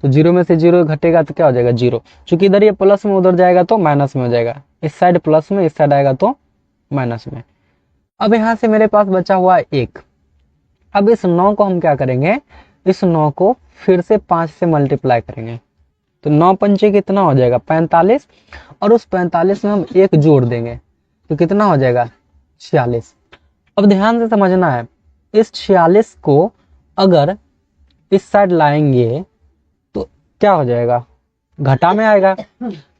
तो 0 में से 0 घटेगा तो क्या हो जाएगा 0, चूंकि इधर ये प्लस में उधर जाएगा तो माइनस में हो जाएगा, इस साइड प्लस में इस साइड आएगा तो माइनस में। अब यहाँ से मेरे पास बचा हुआ 1। अब इस 9 को हम क्या करेंगे, इस 9 को फिर से 5 से मल्टीप्लाई करेंगे, तो 9 पंचे कितना हो जाएगा 45, और उस 45 में हम 1 जोड़ देंगे तो कितना हो जाएगा 46। अब ध्यान से समझना है, इस 46 को अगर इस साइड लाएंगे तो क्या हो जाएगा घटा में आएगा,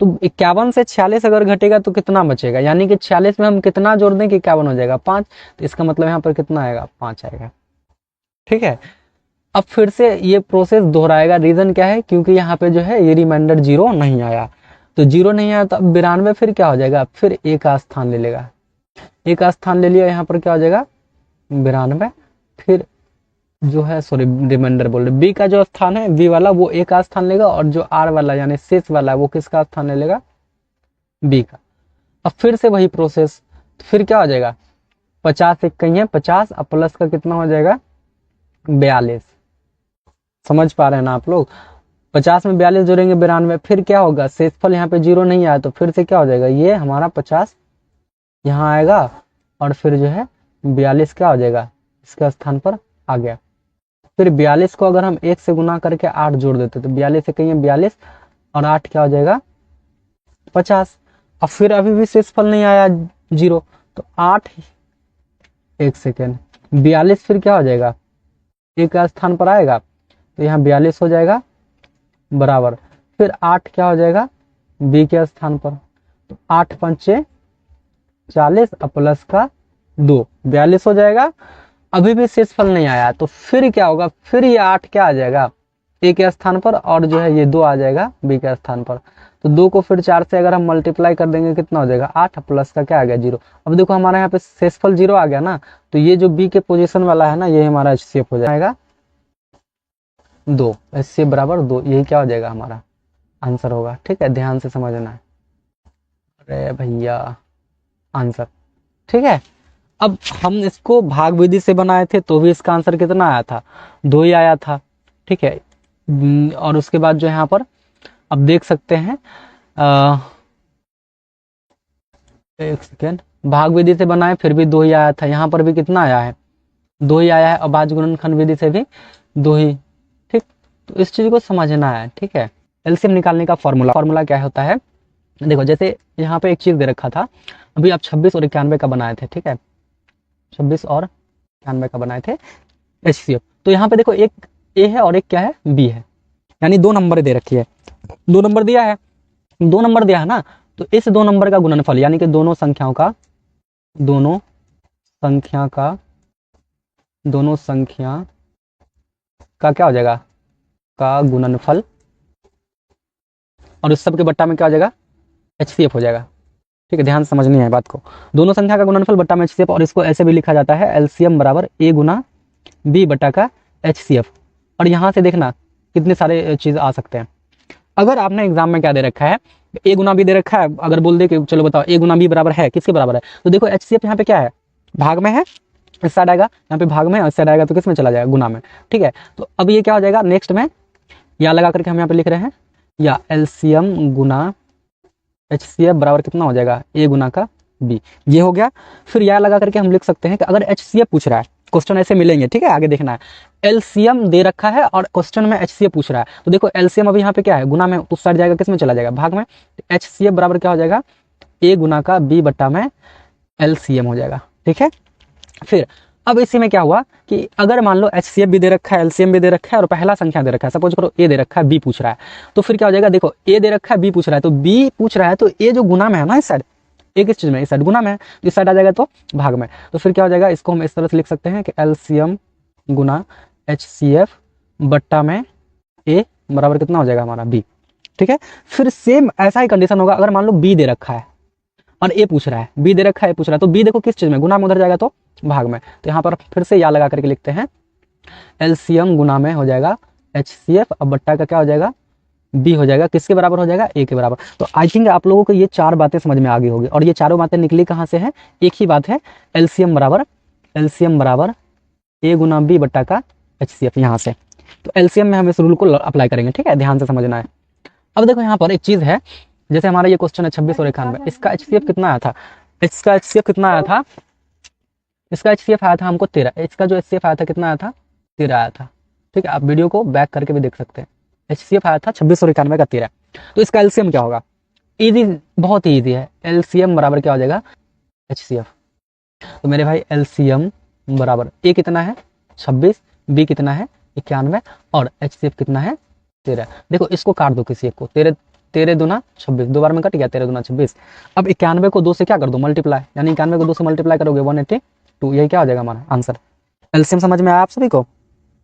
तो 51 से 46 अगर घटेगा तो कितना बचेगा, यानी कि 46 में हम कितना जोड़ दें कि 51 हो जाएगा 5, तो इसका मतलब यहाँ पर कितना आएगा 5 आएगा। ठीक है। अब फिर से ये प्रोसेस दोहराएगा, रीजन क्या है, क्योंकि यहाँ पे जो है ये रिमाइंडर 0 नहीं आया, तो 0 नहीं आया तो अब 92 फिर क्या हो जाएगा, फिर ए का स्थान ले लेगा, ए का स्थान ले लिया, यहाँ पर क्या हो जाएगा 92, फिर जो है सॉरी रिमाइंडर बोल रहे, बी का जो स्थान है बी वाला वो ए का स्थान लेगा, और जो आर वाला यानी शेष वाला है वो किसका स्थान ले लेगा बी का। अब फिर से वही प्रोसेस, तो फिर क्या हो जाएगा 50 एक कहीं है 50, अब प्लस का कितना हो जाएगा 42। समझ पा रहे हैं ना आप लोग, 50 में 42 जोड़ेंगे 92, फिर क्या होगा शेषफल यहाँ पे 0 नहीं आया तो फिर से क्या हो जाएगा ये हमारा 50 यहाँ आएगा, और फिर जो है 42 क्या हो जाएगा इसके स्थान पर आ गया। फिर 42 को अगर हम 1 से गुना करके 8 जोड़ देते तो 42 से कहीं 42 और 8 क्या हो जाएगा 50। अब फिर अभी भी शेषफल नहीं आया 0, तो 8 1 सेकेंड 42 फिर क्या हो जाएगा ए का स्थान पर आएगा, तो यहाँ 42 हो जाएगा बराबर, फिर 8 क्या हो जाएगा बी के स्थान पर, तो 8 पंचे 40 और प्लस का 2 42 हो जाएगा। अभी भी शेषफल नहीं आया तो फिर क्या होगा, फिर ये 8 क्या आ जाएगा ए के स्थान पर, और जो है ये 2 आ जाएगा बी के स्थान पर, तो 2 को फिर 4 से अगर हम मल्टीप्लाई कर देंगे कितना हो जाएगा 8, प्लस का क्या आ गया 0। अब देखो हमारा यहाँ पे शेषफल 0 आ गया ना, तो ये जो बी के पोजीशन वाला है ना ये हमारा एचसीएफ हो जाएगा 2, एचसीएफ बराबर 2, यही क्या हो जाएगा हमारा आंसर होगा। ठीक है, ध्यान से समझना है, अरे भैया आंसर। ठीक है। अब हम इसको भाग विधि से बनाए थे तो भी इसका आंसर कितना आया था 2 ही आया था। ठीक है। और उसके बाद जो यहाँ पर अब देख सकते हैं एक सेकेंड, भाग विधि से बनाए फिर भी 2 ही आया था, यहाँ पर भी कितना आया है 2 ही आया है, और भाज्य गुणनखंड विधि से भी 2 ही। ठीक, तो इस चीज को समझना है। ठीक है। एलसीएम निकालने का फॉर्मूला क्या होता है, देखो जैसे यहाँ पे एक चीज दे रखा था, अभी आप 26 और 91 का बनाए थे। ठीक है, 26 और 91 का बनाए थे एचसीएफ, तो यहाँ पे देखो एक ए है और एक क्या है बी है, यानी 2 नंबर दे रखी है, 2 नंबर दिया है, 2 नंबर दिया है ना, तो इस 2 नंबर का गुणनफल यानी कि दोनों संख्याओं का दोनों संख्या का क्या हो जाएगा, का गुणनफल, और उस सब के बट्टा में क्या हो जाएगा, HCF हो जाएगा। ठीक है, ध्यान से समझनी है बात को। दोनों संख्या का गुणनफल बट्टा में HCF, और इसको ऐसे भी लिखा जाता है LCM बराबर A गुना B बट्टा का HCF। और यहाँ से देखना कितने सारे चीज़ आ सकते हैं। अगर आपने एग्जाम में क्या दे रखा है, A गुना B दे रखा है, अगर बोल दे कि चलो बताओ A गुना B बराबर है, किसके बराबर है, तो देखो HCF यहाँ पे क्या है, भाग में है, इस साइड आएगा, यहाँ पे भाग में, और इस साइड आएगा तो किस में चला जाएगा, गुना में। ठीक है, तो अब ये क्या हो जाएगा, नेक्स्ट में या लगा करके हम यहाँ पे लिख रहे हैं, या LCM गुना HCF बराबर कितना हो जाएगा, A गुना का B, ये हो गया। फिर या लगा करके हम लिख सकते हैं कि अगर HCF पूछ रहा है, क्वेश्चन ऐसे मिलेंगे, ठीक है, आगे देखना है, LCM दे रखा है और क्वेश्चन में HCF पूछ रहा है, तो देखो LCM अभी यहाँ पे क्या है, गुना में, उस साइड जाएगा, किस में चला जाएगा, भाग में, HCF बराबर क्या हो जाएगा, A गुना का B बट्टा में LCM हो जाएगा। ठीक है, फिर अब इसी में क्या हुआ कि अगर मान लो HCF भी दे रखा है, LCM भी दे रखा है, और पहला संख्या दे रखा है, सपोज करो A दे रखा है, B पूछ रहा है, तो फिर क्या हो जाएगा, देखो A दे रखा है, B पूछ रहा है, तो B पूछ रहा है, तो A जो गुना में है ना, इस साइड, एक इस चीज में, इस साइड गुना में है, तो इस साइड आ जाएगा तो भाग में, तो फिर क्या हो जाएगा, इसको हम इस तरह से लिख सकते हैं कि LCM गुना HCF बट्टा में A बराबर कितना हो जाएगा हमारा, B। ठीक है, फिर सेम ऐसा ही कंडीशन होगा, अगर मान लो B दे रखा है और A पूछ रहा है, B दे रखा है, A पूछ रहा है, तो B देखो किस चीज में, गुना में, उधर जाएगा तो भाग में, तो यहाँ पर फिर से या लगा करके लिखते हैं, LCM गुना में हो जाएगा HCF, अब बट्टा का क्या हो जाएगा, B हो जाएगा, किसके बराबर हो जाएगा, A के बराबर। तो आई थिंक आप लोगों को ये चार बातें समझ में आ गई होगी, और ये चारों बातें निकली कहाँ से है, एक ही बात है, LCM बराबर A गुना B बट्टा का HCF, यहाँ से। तो LCM में हम इस रूल को अप्लाई करेंगे। ठीक है, ध्यान से समझना है। अब देखो यहाँ पर एक चीज है, जैसे हमारा ये क्वेश्चन है 26 और 91, इसका HCF कितना आया था, इसका HCF कितना आया था, इसका HCF आया था हमको 13, इसका जो HCF आया था कितना आया था, 13 आया था। ठीक है, आप वीडियो को बैक करके भी देख सकते हैं, HCF आया था 26 और 91 का 13। तो इसका LCM क्या होगा, इजी, बहुत ही ईजी है, LCM बराबर क्या हो जाएगा, HCF। तो मेरे भाई LCM बराबर A कितना है 26, B कितना है 91, और HCF कितना है 13। देखो इसको काट दो किसी एक को, 13 13 दूना 26, दो बार में कट गया, 13 दूना 26। अब 91 को 2 से क्या कर दो, मल्टीप्लाई, यानी 91 को 2 से मल्टीप्लाई करोगे 182, यही क्या हो जाएगा हमारा आंसर। एलसीएम समझ में आया आप सभी को,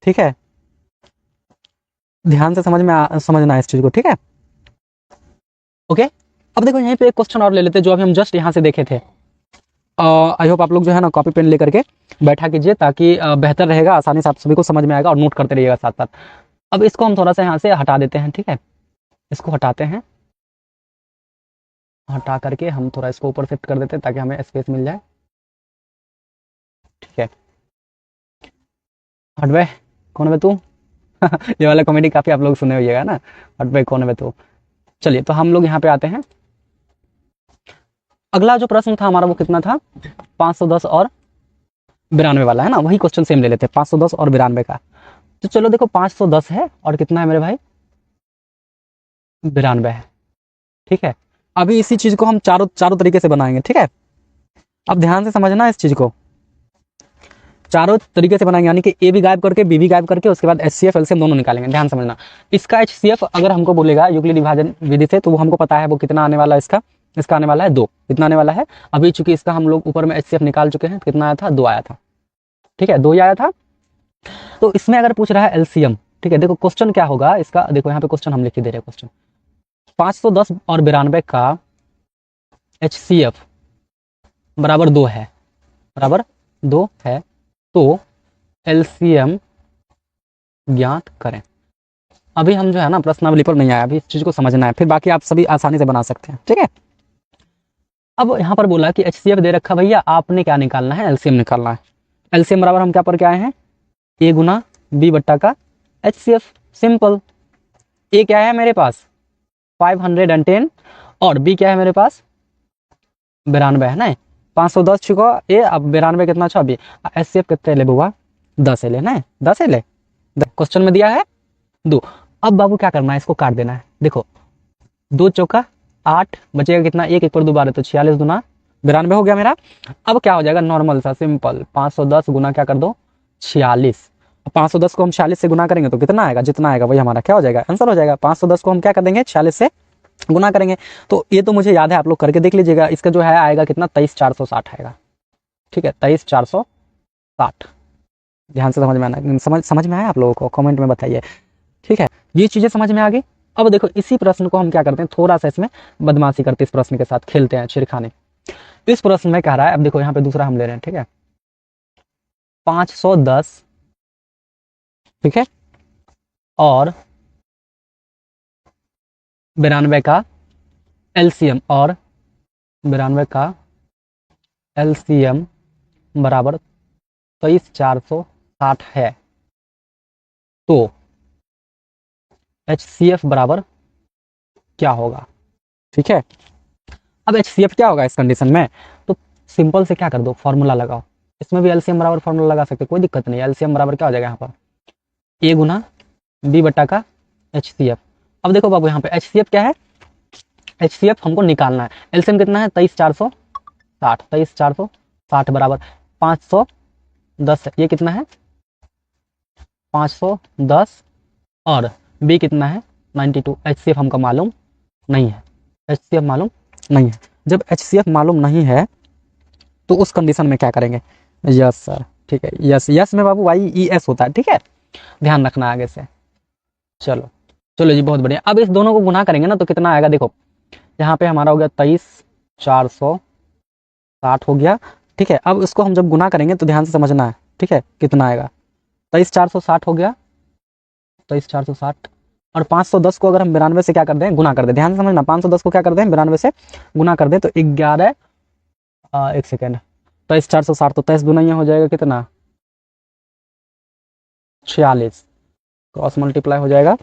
ठीक है, ध्यान से समझना है इस चीज को, ठीक है, ओके। अब देखो यहीं पे एक क्वेश्चन और ले लेते हैं जो अभी हम जस्ट यहाँ से देखे थे। आई होप आप लोग जो है ना कॉपी पेन लेकर के बैठा कीजिए, ताकि बेहतर रहेगा, आसानी से आप सभी को समझ में आएगा, और नोट करते रहिएगा साथ साथ। अब इसको हम थोड़ा सा यहाँ से हटा देते हैं, ठीक है, इसको हटाते हैं, हटा करके हम थोड़ा इसको ऊपर शिफ्ट कर देते हैं ताकि हमें स्पेस मिल जाए, ठीक है। हट बे, कौन है बे तू? ये वाला कॉमेडी काफी आप लोग सुने होइएगा ना, हट बे कौन है बे तू। चलिए तो हम लोग यहाँ पे आते हैं। अगला जो प्रश्न था हमारा वो कितना था, 510 और 92 वाला है ना, वही क्वेश्चन सेम ले लेते हैं, 510 और 92 का। तो चलो देखो 510 है और कितना है मेरे भाई, 92 है, ठीक है। अभी इसी चीज को हम चारों तरीके से बनाएंगे, ठीक है। अब ध्यान से समझना इस चीज को, चारों तरीके से बनाएंगे, यानी कि ए भी गायब करके, बी भी गायब करके, उसके बाद HCF LCM दोनों निकालेंगे। ध्यान समझना, इसका HCF अगर हमको बोलेगा यूक्लिड विभाजन विधि से, तो वो हमको पता है वो कितना आने वाला है, इसका आने वाला है 2, कितना आने वाला है अभी, चूंकि इसका हम लोग ऊपर में HCF निकाल चुके हैं, कितना आया था 2 आया था, ठीक है, 2 ही आया था। तो इसमें अगर पूछ रहा है LCM, ठीक है, देखो क्वेश्चन क्या होगा इसका, देखो यहाँ पे क्वेश्चन हम लिख के दे रहे हैं, क्वेश्चन 510 और 92 का HCF बराबर 2 है, बराबर 2 है, तो LCM ज्ञात करें। अभी हम जो है ना प्रश्नावली पर नहीं आया, अभी इस चीज को समझना है, फिर बाकी आप सभी आसानी से बना सकते हैं, ठीक है। अब यहाँ पर बोला कि HCF दे रखा, भैया आपने क्या निकालना है, LCM निकालना है। LCM बराबर हम क्या पर क्या आए हैं, A गुना B बट्टा का HCF, सिंपल। A क्या है मेरे पास 510 और B क्या है मेरे पास 92 है ना, 510 चुका A, अब 92 कितना अच्छा, B HCF कितने ले बुआ 10 ले ना, 10 ले, क्वेश्चन में दिया है 2। अब बाबू क्या करना है, इसको काट देना है। देखो 2 चौका 8, बचेगा कितना, 1 1 पर 2 12, तो 46 दूना 92 हो गया मेरा। अब क्या हो जाएगा, नॉर्मल सा सिंपल, 510 गुना क्या कर दो 46, 510 को हम 46 से गुना करेंगे तो कितना आएगा, जितना आएगा वही हमारा क्या हो जाएगा, आंसर हो जाएगा। 510 को हम क्या कर देंगे 46 से गुना करेंगे, तो ये तो मुझे याद है, आप लोग करके देख लीजिएगा। इसका जो है आएगा कितना 23460 आएगा, ठीक है, 23460, ध्यान से समझ में आना, समझ में आया आप लोगों को, कमेंट में बताइए। ठीक है, ये चीज़ें समझ में आ गई। अब देखो इसी प्रश्न को हम क्या करते हैं, थोड़ा सा इसमें बदमाशी करते हैं, इस प्रश्न के साथ खेलते हैं छिड़खाने। इस प्रश्न में कह रहा है, अब देखो यहाँ पे दूसरा हम ले रहे हैं, ठीक है, 510, ठीक है, और 92 का एलसीएम, और 92 का एलसीएम बराबर 23,460 है, तो HCF बराबर क्या होगा। ठीक है, अब HCF क्या होगा इस कंडीशन में, तो सिंपल से क्या कर दो, फॉर्मूला लगाओ। इसमें भी एलसीएम बराबर फॉर्मूला लगा सकते, कोई दिक्कत नहीं है। एलसीएम बराबर क्या हो जाएगा यहाँ पर, A गुना B बट्टा का HCF। अब देखो बाबू यहाँ पे HCF क्या है, HCF हमको निकालना है। एलसीएम कितना है, 23,460, 23,460 बराबर 510, ये कितना है 510, और B कितना है 92। HCF हमको मालूम नहीं है, HCF मालूम नहीं है। जब HCF मालूम नहीं है तो उस कंडीशन में क्या करेंगे, यस सर, ठीक है, यस, यस में बाबू YES होता है, ठीक है, ध्यान रखना आगे से। चलो चलो जी, बहुत बढ़िया। अब इस दोनों को गुना करेंगे ना तो कितना आएगा, देखो यहाँ पे हमारा हो गया 23,460 हो गया, ठीक है। अब इसको हम जब गुना करेंगे तो ध्यान से समझना है, ठीक है, कितना आएगा, 23,460 हो गया, 23,460, और 510 को अगर हम 92 से क्या कर दें, गुना कर दें, ध्यान से समझना, 510 को क्या कर दें, 92 से गुना कर दें तो 11, एक सेकेंड, 23,460, तो 23 गुना हो जाएगा कितना, 46, क्रॉस मल्टीप्लाई हो जाएगा,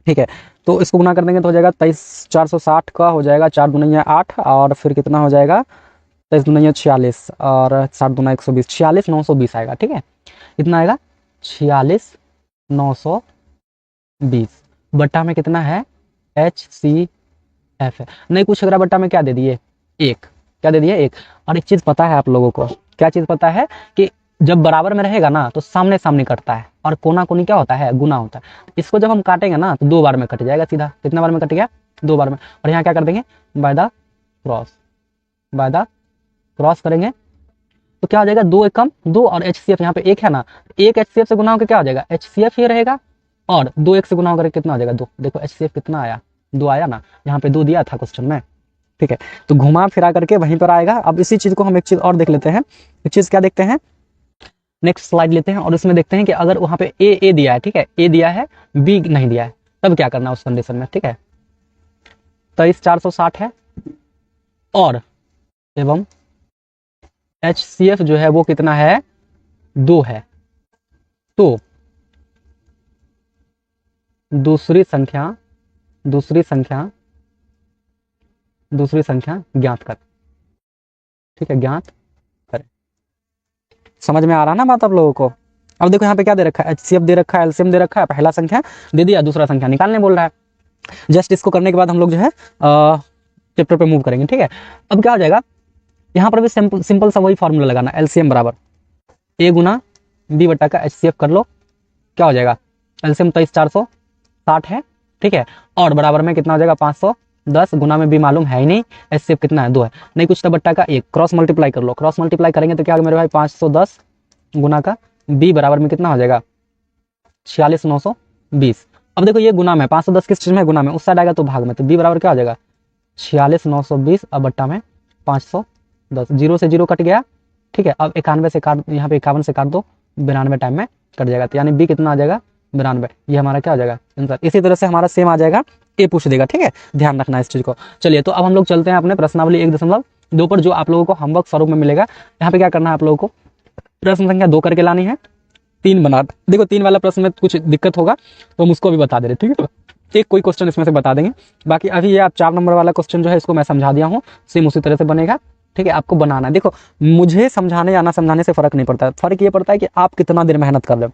ठीक है। तो इसको गुना कर देंगे तो हो जाएगा 23,460 का हो जाएगा 4 दूना 8, और फिर कितना हो जाएगा 23 दूना 46, और 7 दूना 120, 46,920 आएगा, ठीक है, कितना आएगा 46,920 बट्टा में कितना है HCF है, नहीं कुछ अगर बट्टा में क्या दे दिए, एक, क्या दे दिए, एक। और एक चीज पता है आप लोगों को, क्या चीज पता है कि जब बराबर में रहेगा ना तो सामने सामने कटता है, और कोना कोनी क्या होता है, गुना होता है। इसको जब हम काटेंगे ना तो 2 बार में कट जाएगा सीधा, कितना बार में कट गया, 2 बार में। और यहाँ क्या कर देंगे, by the cross, by the cross करेंगे तो क्या हो जाएगा, 2 एक कम 2, और HCF यहाँ पे 1 है ना, 1 HCF से गुना होकर क्या हो जाएगा, HCF ही रहेगा, और 2 1 से गुना होकर कितना हो जाएगा, 2। देखो HCF कितना आया, 2 आया ना, यहाँ पे 2 दिया था क्वेश्चन में, ठीक है। तो घुमा फिरा करके वहीं पर आएगा। अब इसी चीज को हम एक चीज और देख लेते हैं, एक चीज क्या देखते हैं, नेक्स्ट स्लाइड लेते हैं और उसमें देखते हैं कि अगर वहां पे ए दिया है, ठीक है, ए दिया है, बी नहीं दिया है, तब क्या करना है उस कंडीशन में, ठीक है। 23,460 है, और एवं HCF जो है वो कितना है, 2 है, तो दूसरी संख्या ज्ञात कर, ठीक है, ज्ञात करें। समझ में आ रहा ना बात आप लोगों को। अब देखो यहाँ पे क्या दे रखा है, HCF दे रखा है, LCM दे रखा है, पहला संख्या दे दिया, दूसरा संख्या निकालने बोल रहा है। जस्ट इसको करने के बाद हम लोग जो है चैप्टर पे मूव करेंगे, ठीक है। अब क्या हो जाएगा, यहाँ पर भी सिंपल सा वही फॉर्मूला लगाना, LCM बराबर A गुना B बट्टा का HCF कर लो, क्या हो जाएगा, LCM 23,460 है, ठीक है, और बराबर में कितना हो जाएगा 510, गुना में B मालूम है ही नहीं, HCF कितना है, 2 है, नहीं कुछ तो बट्टा का 1, क्रॉस मल्टीप्लाई कर लो, क्रॉस मल्टीप्लाई करेंगे तो क्या होगा मेरे भाई, 510 गुना का B बराबर में कितना हो जाएगा 46,920। अब देखो ये गुना में 510 किस चीज में, गुना में, उस साइड आएगा तो भाग में, तो B बराबर क्या हो जाएगा 46,920, अब बट्टा में 510, 0 से 0 कट गया, ठीक है। अब 91 से काट, यहाँ पे 51 से काट दो, 92 टाइम में कट जाएगा, तो यानी B कितना आ जाएगा 92, ये हमारा क्या हो जाएगा आंसर। इसी तरह से हमारा सेम आ जाएगा, ए पूछ देगा, ठीक है, ध्यान रखना इस चीज को। चलिए तो अब हम लोग चलते हैं अपने प्रश्नावली 1.2 पर, जो आप लोगों को होमवर्क स्वरूप में मिलेगा। यहाँ पे क्या करना है आप लोगों को, प्रश्न संख्या 2 करके लानी है, 3 बना, देखो 3 वाला प्रश्न में कुछ दिक्कत होगा तो हम उसको भी बता दे रहे, ठीक है, एक कोई क्वेश्चन इसमें से बता देंगे। बाकी अभी ये आप 4 नंबर वाला क्वेश्चन जो है इसको मैं समझा दिया हूँ, सेम उसी तरह से बनेगा, ठीक है। आपको बनाना है, देखो मुझे समझाने या ना समझाने से फर्क नहीं पड़ता है, फर्क ये पड़ता है कि आप कितना देर मेहनत कर रहे हो,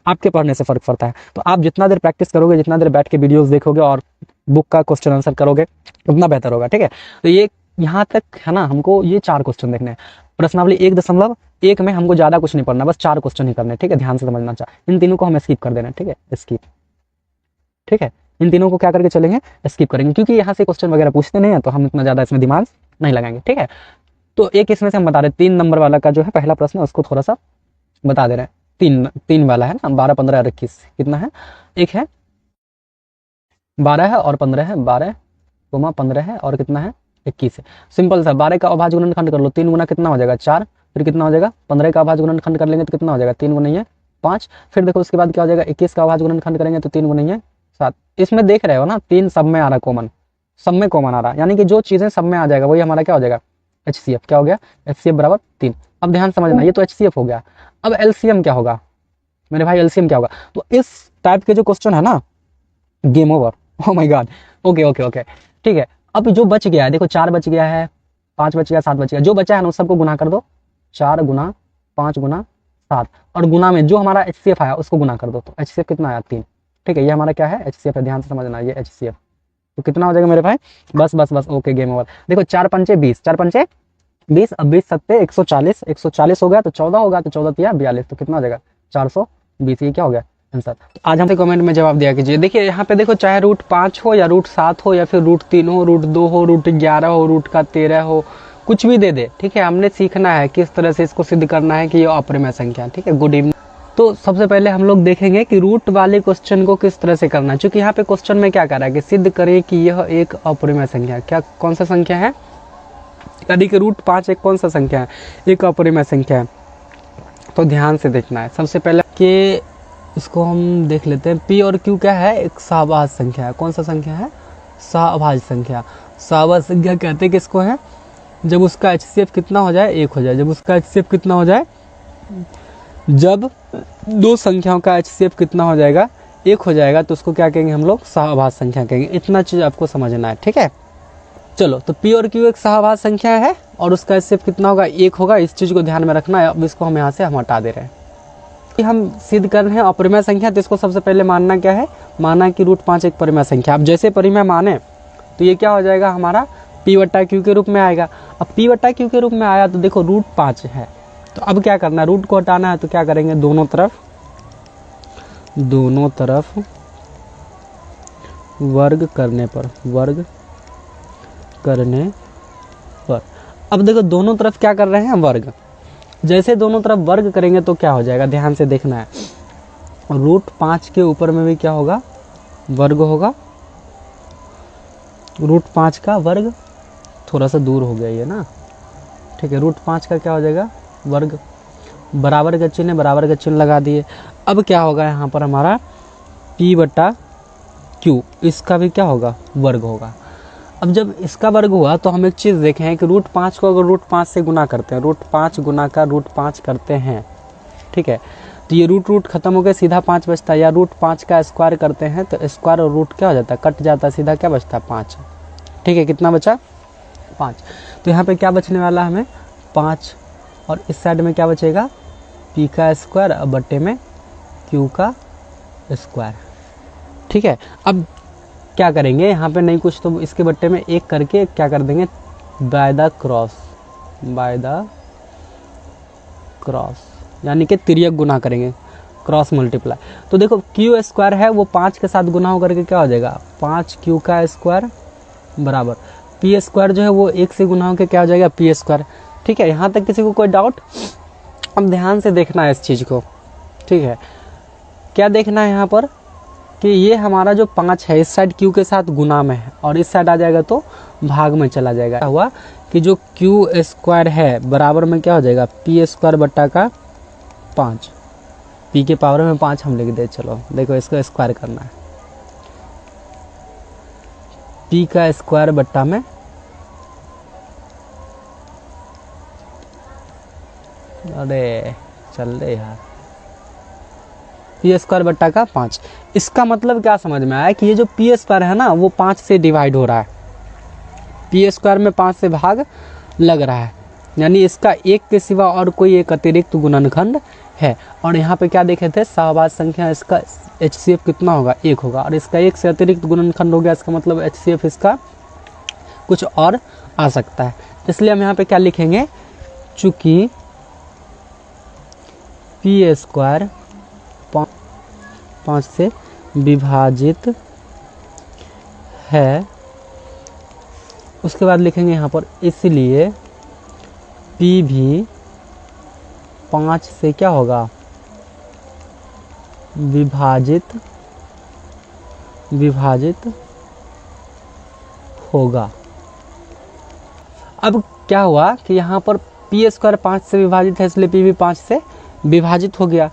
आपके पढ़ने से फर्क पड़ता है। तो आप जितना देर प्रैक्टिस करोगे, जितना देर बैठ के वीडियोस देखोगे और बुक का क्वेश्चन आंसर करोगे उतना बेहतर होगा, ठीक है। तो ये यहाँ तक है ना, हमको ये 4 क्वेश्चन देखने हैं। प्रश्नावली 1.1 में हमको ज्यादा कुछ नहीं पढ़ना, बस 4 क्वेश्चन ही करने, ठीक है, ध्यान से समझना चाहिए। इन तीनों को हम स्किप कर देना, ठीक है, स्किप, ठीक है, इन तीनों को क्या करके चलेंगे, स्किप करेंगे, क्योंकि यहाँ से क्वेश्चन वगैरह पूछते नहीं है तो हम इतना ज्यादा इसमें दिमाग नहीं लगाएंगे, ठीक है। तो एक इसमें से हम बता रहे 3 नंबर वाला का जो है पहला प्रश्न उसको थोड़ा सा बता दे रहे हैं। तीन तीन वाला है ना, 12 15 और 21 कितना है, एक है 12 है और 15 है, 12 गुमा 15 है और कितना है 21 है। सिंपल सा, 12 का अभाज्य गुणनखंड कर लो, 3 गुना कितना हो जाएगा 4, फिर कितना हो जाएगा 15 का अभाज्य गुणनखंड कर लेंगे तो कितना हो जाएगा 3 गुना 5, फिर देखो उसके बाद क्या हो जाएगा 21 का अभाज्य गुणनखंड करेंगे तो 3 गुना 7। इसमें देख रहे हो ना 3 सब में आ रहा कॉमन, सब में कॉमन आ रहा, यानी कि जो चीजें सब में आ जाएगा वही हमारा क्या हो जाएगा HCF। क्या हो गया HCF बराबर 3। अब ध्यान समझना, ये तो HCF हो गया। अब LCM क्या होगा मेरे भाई, LCM क्या होगा, तो इस टाइप के जो क्वेश्चन है ना, game over, oh my God. Okay okay okay ठीक है। अब जो बच गया है देखो, 4 बच गया है, 5 बच गया, 7 बच गया, जो बचा है ना उस सबको गुना कर दो, 4 गुना 5 गुना 7, और गुना में जो हमारा HCF आया उसको गुना कर दो, तो HCF कितना आया 3। ठीक है, ये हमारा क्या है HCF है, ध्यान से समझना, ये HCF। तो कितना हो जाएगा मेरे भाई, बस बस बस, ओके गेम ओवर। देखो 4 पंचे 20, 4 पंचे 20, अब 20 सत्ते 140, 140 हो गया तो 14 होगा, तो 14 तिया 42, तो कितना हो जाएगा 420। ये क्या हो गया आंसर। तो आज हमसे कमेंट में जवाब दिया कीजिए। देखिए यहाँ पे देखो, चाहे रूट 5 हो या रूट 7 हो या फिर रूट 3 हो, रूट 2 हो, रूट 11 हो, रूट का 13 हो, कुछ भी दे दे, ठीक है। हमने सीखना है किस तरह से इसको सिद्ध करना है कि ये अपरिमेय संख्या, ठीक है। Good evening. तो सबसे पहले हम लोग देखेंगे कि रूट वाले क्वेश्चन को किस तरह से करना है, क्योंकि यहाँ पे क्वेश्चन में क्या कर रहा है कि सिद्ध करें कि यह एक अपरिमेय संख्या, क्या कौन सा संख्या है, यानी कि रूट 5 एक कौन सा संख्या है, एक अपरिमेय संख्या है। तो ध्यान से देखना है। सबसे पहले कि इसको हम देख लेते हैं, P और Q क्या है, एक सहभाज्य संख्या है। कौन सा संख्या है, सहभाज्य संख्या। सहभाज्य संख्या कहते हैं किसको है, जब उसका HCF कितना हो जाए 1 हो जाए, जब उसका HCF कितना हो जाए, जब दो संख्याओं का HCF कितना हो जाएगा 1 हो जाएगा, तो उसको क्या कहेंगे हम लोग, सहभाज्य संख्या कहेंगे। इतना चीज आपको समझना है, ठीक है। चलो, तो P और Q एक सहभाज्य संख्या है और उसका HCF कितना होगा 1 होगा, इस चीज को ध्यान में रखना है। अब इसको हम यहाँ से हम हटा दे रहे हैं, हम सिद्ध कर रहे हैं अपरिमेय संख्या। तो इसको सबसे पहले मानना क्या है, माना कि रूट 5 एक परिमेय संख्या। अब जैसे परिमेय माने तो ये क्या हो जाएगा हमारा P बट्टा Q के रूप में आएगा। अब P बट्टा Q के रूप में आया तो देखो रूट 5 है, तो अब क्या करना है, रूट को हटाना है, तो क्या करेंगे, दोनों तरफ वर्ग करने पर, अब देखो दोनों तरफ क्या कर रहे हैं, वर्ग। जैसे दोनों तरफ वर्ग करेंगे तो क्या हो जाएगा, ध्यान से देखना है, रूट 5 के ऊपर में भी क्या होगा, वर्ग होगा। रूट 5 का वर्ग, थोड़ा सा दूर हो गया ये ना, ठीक है। रूट 5 का क्या हो जाएगा, वर्ग, बराबर का चिन्ह है, बराबर का चिन्ह लगा दिए। अब क्या होगा यहाँ पर हमारा P बट्टा Q, इसका भी क्या होगा, वर्ग होगा। अब जब इसका वर्ग हुआ तो हम एक चीज़ देखें कि रूट 5 को अगर रूट 5 से गुना करते हैं, रूट 5 गुना का रूट 5 करते हैं, ठीक है, तो ये रूट खत्म हो गया, सीधा 5 बचता है। या रूट 5 का स्क्वायर करते हैं तो स्क्वायर और रूट क्या हो जाता है, कट जाता है, सीधा क्या बचता है 5, ठीक है। कितना बचा 5, तो यहाँ पे क्या बचने वाला हमें 5, और इस साइड में क्या बचेगा P का स्क्वायर बट्टे में Q का स्क्वायर, ठीक है। अब क्या करेंगे यहाँ पे, नहीं कुछ तो इसके बट्टे में 1 करके क्या कर देंगे, बाय द क्रॉस, यानी कि तिर्यक गुना करेंगे, क्रॉस मल्टीप्लाई। तो देखो Q स्क्वायर है वो 5 के साथ गुना होकर के क्या हो जाएगा 5Q का स्क्वायर बराबर P स्क्वायर जो है वो 1 से गुना होकर क्या हो जाएगा P स्क्वायर, ठीक है। यहाँ तक किसी को कोई डाउट, अब ध्यान से देखना है इस चीज़ को, ठीक है। क्या देखना है यहाँ पर कि ये हमारा जो 5 है इस साइड Q के साथ गुना में है और इस साइड आ जाएगा तो भाग में चला जाएगा। हुआ कि जो Q स्क्वायर है बराबर में क्या हो जाएगा P स्क्वायर बट्टा का 5, P के पावर में 5 हम लिख दे। चलो देखो इसको स्क्वायर करना है, P का स्क्वायर बट्टा में, अरे चल रहे यार, P स्क्वायर बट्टा का 5। इसका मतलब क्या समझ में आया कि ये जो P स्क्वायर है ना वो 5 से डिवाइड हो रहा है, P स्क्वायर में 5 से भाग लग रहा है, यानी इसका 1 के सिवा और कोई एक अतिरिक्त गुणनखंड है। और यहाँ पे क्या देखे थे, सहभाज्य संख्या, इसका HCF कितना होगा 1 होगा, और इसका 1 से अतिरिक्त गुणनखंड हो गया, इसका मतलब HCF इसका कुछ और आ सकता है। इसलिए हम यहाँ पे क्या लिखेंगे, चूँकि P स्क्वायर 5 से विभाजित है, उसके बाद लिखेंगे यहाँ पर इसलिए P भी 5 से क्या होगा विभाजित होगा। अब क्या हुआ कि यहाँ पर पी स्क्वायर 5 से विभाजित है, इसलिए पी भी 5 से विभाजित हो गया।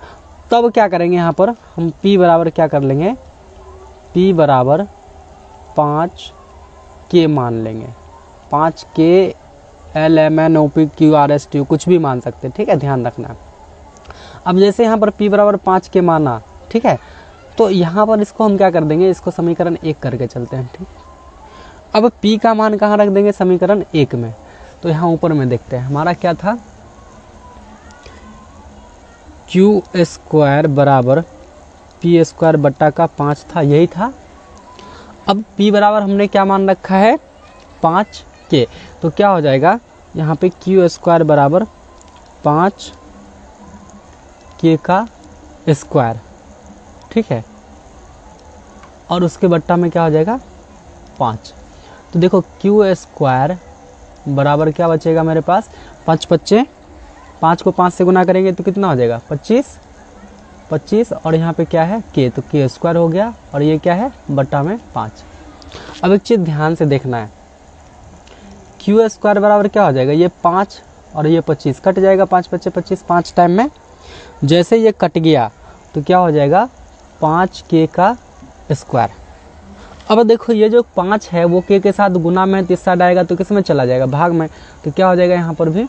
तब क्या करेंगे, यहाँ पर हम पी बराबर क्या कर लेंगे, पी बराबर 5 के मान लेंगे। 5 के L M N O P Q R S T U कुछ भी मान सकते हैं, ठीक है, ध्यान रखना। अब जैसे यहाँ पर p बराबर 5 के माना, ठीक है, तो यहाँ पर इसको हम क्या कर देंगे, इसको समीकरण 1 करके चलते हैं, ठीक। अब p का मान कहाँ रख देंगे, समीकरण 1 में। तो यहाँ ऊपर में देखते हैं हमारा क्या था, क्यू स्क्वायर बराबर पी स्क्वायर बट्टा का 5 था, यही था। अब p बराबर हमने क्या मान रखा है, 5 के, तो क्या हो जाएगा यहाँ पे क्यू स्क्वायर बराबर 5 के का स्क्वायर, ठीक है, और उसके बट्टा में क्या हो जाएगा 5। तो देखो क्यू स्क्वायर बराबर क्या बचेगा मेरे पास, 5 बच्चे 5 को 5 से गुना करेंगे तो कितना हो जाएगा 25, और यहाँ पे क्या है के, तो के स्क्वायर हो गया, और ये क्या है बट्टा में 5। अब एक चीज़ ध्यान से देखना है, क्यू स्क्वायर बराबर क्या हो जाएगा, ये 5 और ये 25 कट जाएगा, 5 बच्चे 25, 5 टाइम में जैसे ये कट गया तो क्या हो जाएगा 5 के का स्क्वायर। अब देखो ये जो 5 है वो के साथ गुना में, तो इस साइड आएगा तो किस में चला जाएगा, भाग में, तो क्या हो जाएगा यहाँ पर भी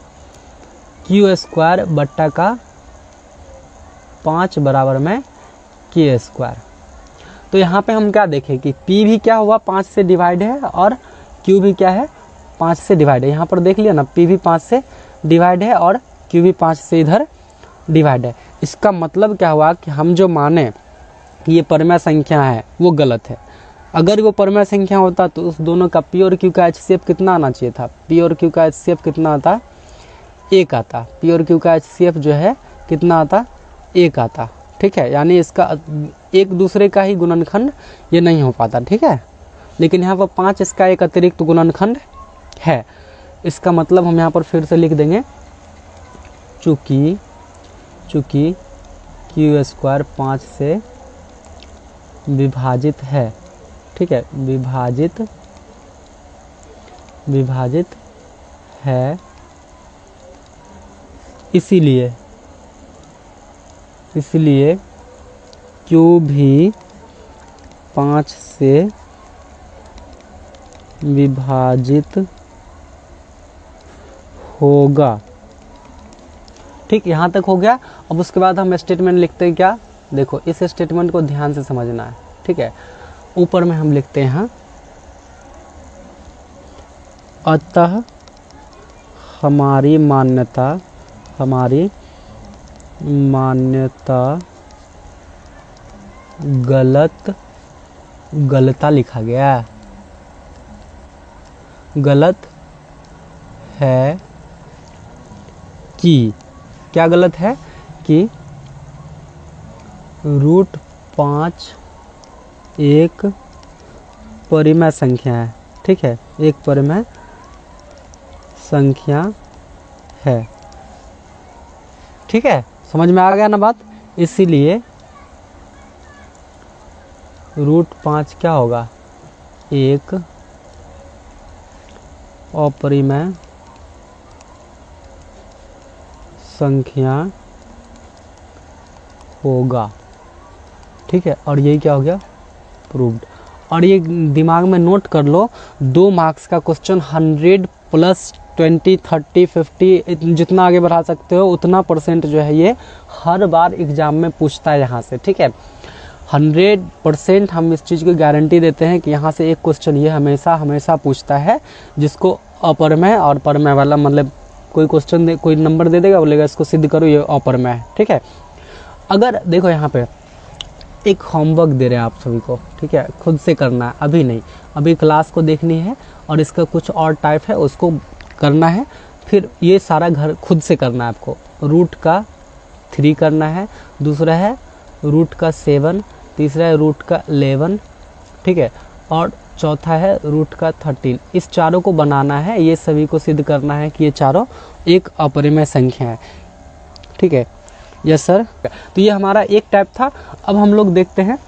क्यू स्क्वायर बट्टा का 5 बराबर में के स्क्वायर। तो यहाँ पे हम क्या देखें कि p भी क्या हुआ 5 से डिवाइड है और q भी क्या है 5 से डिवाइड है। यहाँ पर देख लिया ना, p भी 5 से डिवाइड है और q भी 5 से इधर डिवाइड है। इसका मतलब क्या हुआ कि हम जो माने कि ये परमेय संख्या है वो गलत है। अगर वो परमेय संख्या होता तो उस दोनों का p और q का HCF कितना आना चाहिए था, p और q का HCF कितना आता, 1 आता। p और q का HCF जो है कितना आता, 1 आता, ठीक है, यानी इसका एक दूसरे का ही गुणनखंड ये नहीं हो पाता, ठीक है। लेकिन यहाँ पर 5 इसका एक अतिरिक्त गुणनखंड है। इसका मतलब हम यहाँ पर फिर से लिख देंगे, चूँकि क्यू स्क्वायर 5 से विभाजित है, ठीक है, विभाजित है, इसलिए क्यू भी 5 से विभाजित होगा, ठीक, यहाँ तक हो गया। अब उसके बाद हम स्टेटमेंट लिखते हैं क्या, देखो इस स्टेटमेंट को ध्यान से समझना है, ठीक है। ऊपर में हम लिखते हैं अतः हमारी मान्यता गलता लिखा गया, गलत है कि, क्या गलत है कि √5 एक परिमेय संख्या है, ठीक है, एक परिमेय संख्या है, ठीक है, समझ में आ गया ना बात। इसीलिए √5 क्या होगा, एक अपरिमेय संख्या होगा, ठीक है, और यही क्या हो गया प्रूव्ड। और ये दिमाग में नोट कर लो, 2 मार्क्स का क्वेश्चन 100 + 20 30 50 जितना आगे बढ़ा सकते हो उतना % जो है ये हर बार एग्जाम में पूछता है यहाँ से, ठीक है। 100% हम इस चीज़ की गारंटी देते हैं कि यहाँ से एक क्वेश्चन ये हमेशा पूछता है, जिसको अपरमेय और परमेय वाला, मतलब कोई क्वेश्चन कोई नंबर दे देगा, बोलेगा इसको सिद्ध करो ये अपरमेय है, ठीक है। अगर देखो यहाँ पे एक होमवर्क दे रहे हैं आप सभी को, ठीक है, खुद से करना है, अभी नहीं, अभी क्लास को देखनी है और इसका कुछ और टाइप है उसको करना है, फिर ये सारा घर खुद से करना है आपको। रूट का 3 करना है, दूसरा है रूट का 7, तीसरा है रूट का 11, ठीक है, और चौथा है रूट का 13। इस चारों को बनाना है, ये सभी को सिद्ध करना है कि ये चारों एक अपरिमेय संख्या है, ठीक है। Yes sir. तो ये हमारा एक टाइप था। अब हम लोग देखते हैं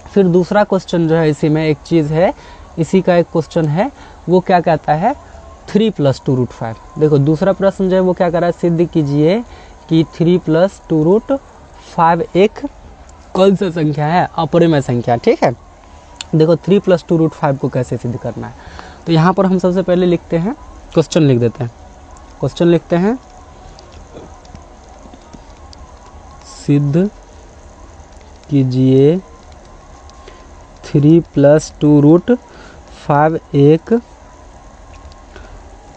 फिर दूसरा क्वेश्चन जो है, इसी में एक चीज़ है, इसी का एक क्वेश्चन है, वो क्या कहता है 3 + 2√5। देखो दूसरा प्रश्न जो है वो क्या कर रहा है, सिद्ध कीजिए कि 3 + 2√5 एक कौन सा संख्या है, अपरिमेय संख्या। ठीक है, देखो 3 + 2√5 को कैसे सिद्ध करना है। तो यहाँ पर हम सबसे पहले लिखते हैं, क्वेश्चन लिख देते हैं, क्वेश्चन लिखते हैं सिद्ध कीजिए 3 + 2√5 एक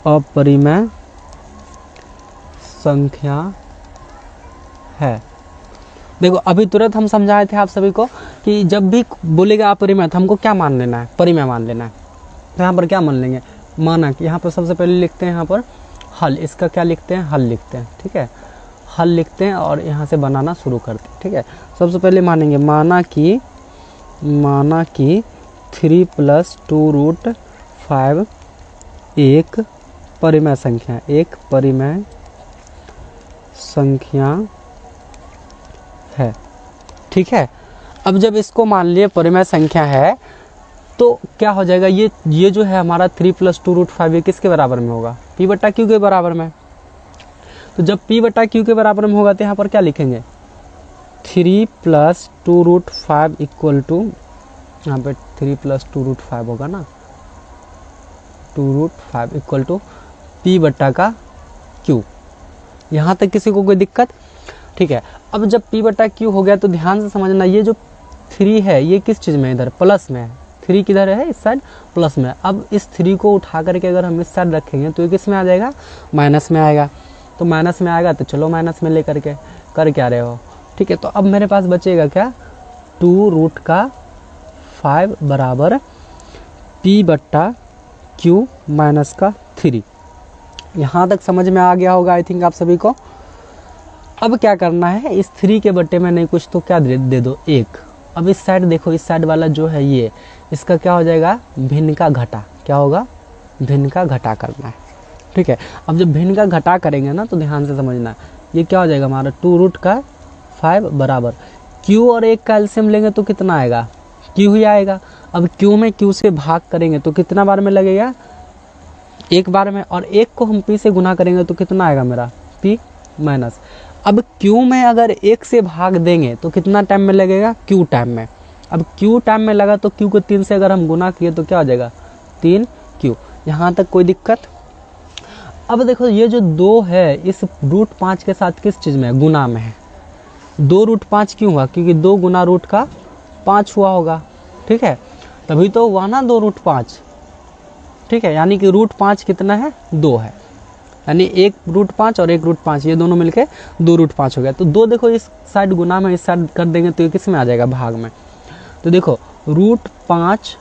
अपरिमेय संख्या है। देखो अभी तुरंत हम समझाए थे आप सभी को कि जब भी बोलेगा अपरिमेय तो हमको क्या मान लेना है, परिमेय मान लेना है। तो यहाँ पर क्या मान लेंगे, माना कि यहाँ पर सबसे पहले लिखते हैं यहाँ पर हल, इसका क्या लिखते हैं, हल लिखते हैं। ठीक है, हल लिखते हैं और यहाँ से बनाना शुरू करते हैं। ठीक है, सबसे पहले मानेंगे माना कि 3 + 2√5 एक परिमेय संख्या, एक परिमेय संख्या है। ठीक है, अब जब इसको मान लिए परिमेय संख्या है तो क्या हो जाएगा, ये जो है हमारा 3 + 2√5 ये किसके बराबर में होगा, P/Q के बराबर में। तो जब P/Q के बराबर में होगा तो यहाँ पर क्या लिखेंगे 3 + 2√5 = यहाँ पे 3 + 2√5 होगा ना, 2√5 = P/Q। यहाँ तक किसी को कोई दिक्कत। ठीक है, अब जब P/Q हो गया तो ध्यान से समझना, ये जो 3 है ये किस चीज़ में, इधर प्लस में है। 3 किधर है, इस साइड प्लस में। अब इस 3 को उठा करके अगर हम इस साइड रखेंगे तो ये किस में आ जाएगा, माइनस में आएगा। तो माइनस में आएगा तो चलो माइनस में ले करके कर क्या रहे हो। ठीक है, तो अब मेरे पास बचेगा क्या, 2√5 बराबर P/Q - 3। यहाँ तक समझ में आ गया होगा आई थिंक आप सभी को। अब क्या करना है, इस 3 के बट्टे में नहीं कुछ तो क्या दे दो 1। अब इस साइड देखो, इस साइड वाला जो है ये, इसका क्या हो जाएगा, भिन्न का घटा। क्या होगा, भिन्न का घटा करना है। ठीक है, अब जब भिन्न का घटा करेंगे ना तो ध्यान से समझना, ये क्या हो जाएगा हमारा 2√5 बराबर Q और 1 का एलसीएम लेंगे तो कितना आएगा, Q ही आएगा। अब Q में Q से भाग करेंगे तो कितना बार में लगेगा, एक बार में। और 1 को हम P से गुना करेंगे तो कितना आएगा मेरा P माइनस। अब Q में अगर 1 से भाग देंगे तो कितना टाइम में लगेगा, Q टाइम में। अब Q टाइम में लगा तो Q को 3 से अगर हम गुना किए तो क्या हो जाएगा 3Q। यहाँ तक कोई दिक्कत। अब देखो ये जो 2 है इस √5 के साथ किस चीज़ में है, गुना में है। 2√5 क्यों हुआ, क्योंकि 2 गुना √5 हुआ होगा। ठीक है, तभी तो हुआ ना 2√5। ठीक है, यानी कि √5 कितना है, 2 है, यानी 1 √5 और 1 √5 ये दोनों मिलके 2√5 हो गया। तो 2 देखो इस साइड गुना में, इस साइड कर देंगे तो ये किस में आ जाएगा, भाग में। तो देखो √5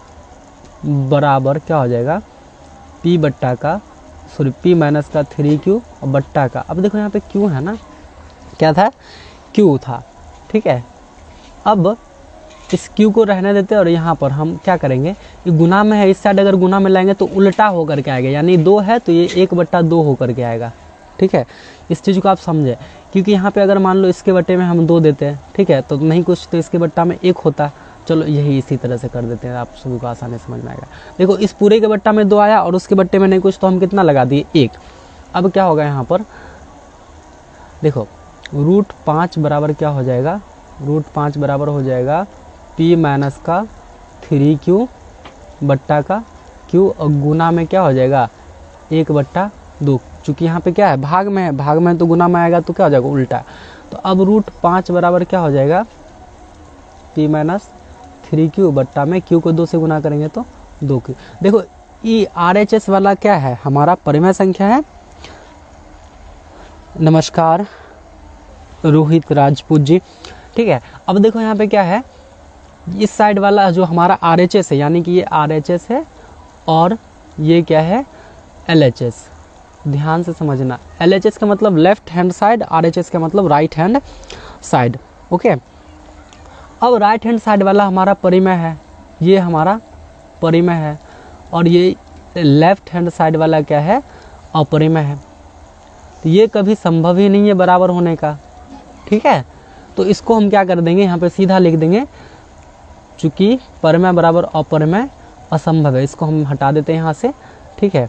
बराबर क्या हो जाएगा, P - 3Q और बट्टा का। अब देखो यहाँ पे Q है ना, क्या था, Q था। ठीक है, अब इस Q को रहने देते और यहाँ पर हम क्या करेंगे, ये गुना में है, इस साइड अगर गुना में लाएंगे तो उल्टा होकर के आएगा, यानी 2 है तो ये 1/2 होकर के आएगा। ठीक है, इस चीज़ को आप समझे, क्योंकि यहाँ पे अगर मान लो इसके बट्टे में हम 2 देते हैं, ठीक है, तो नहीं कुछ तो इसके बट्टा में 1 होता। चलो यही इसी तरह से कर देते हैं, आप सभी को आसानी समझ में आएगा। देखो इस पूरे के बट्टा में 2 आया और उसके बट्टे में नहीं कुछ तो हम कितना लगा दिए, 1। अब क्या होगा यहाँ पर, देखो √5 बराबर क्या हो जाएगा, √5 बराबर हो जाएगा P - 3Q बट्टा का Q और गुना में क्या हो जाएगा 1/2। चूँकि यहाँ पे क्या है, भाग में है, भाग में तो गुना में आएगा तो क्या हो जाएगा, उल्टा। तो अब √5 बराबर क्या हो जाएगा, P - 3Q बट्टा में Q को 2 से गुना करेंगे तो 2Q। देखो ये RHS वाला क्या है, हमारा परिमेय संख्या है। नमस्कार रोहित राजपूत जी। ठीक है, अब देखो यहाँ पे क्या है, इस साइड वाला जो हमारा RHS है, यानी कि ये RHS है और ये क्या है, LHS। ध्यान से समझना, LHS का मतलब लेफ्ट हैंड साइड, RHS का मतलब राइट हैंड साइड। ओके, अब राइट हैंड साइड वाला हमारा परिमेय है, ये हमारा परिमेय है, और ये लेफ्ट हैंड साइड वाला क्या है, अपरिमेय है। तो ये कभी संभव ही नहीं है बराबर होने का। ठीक है। तो इसको हम क्या कर देंगे, यहाँ पे सीधा लिख देंगे, चूंकि परिमेय बराबर अपरिमेय असंभव है, इसको हम हटा देते हैं यहाँ से, ठीक है।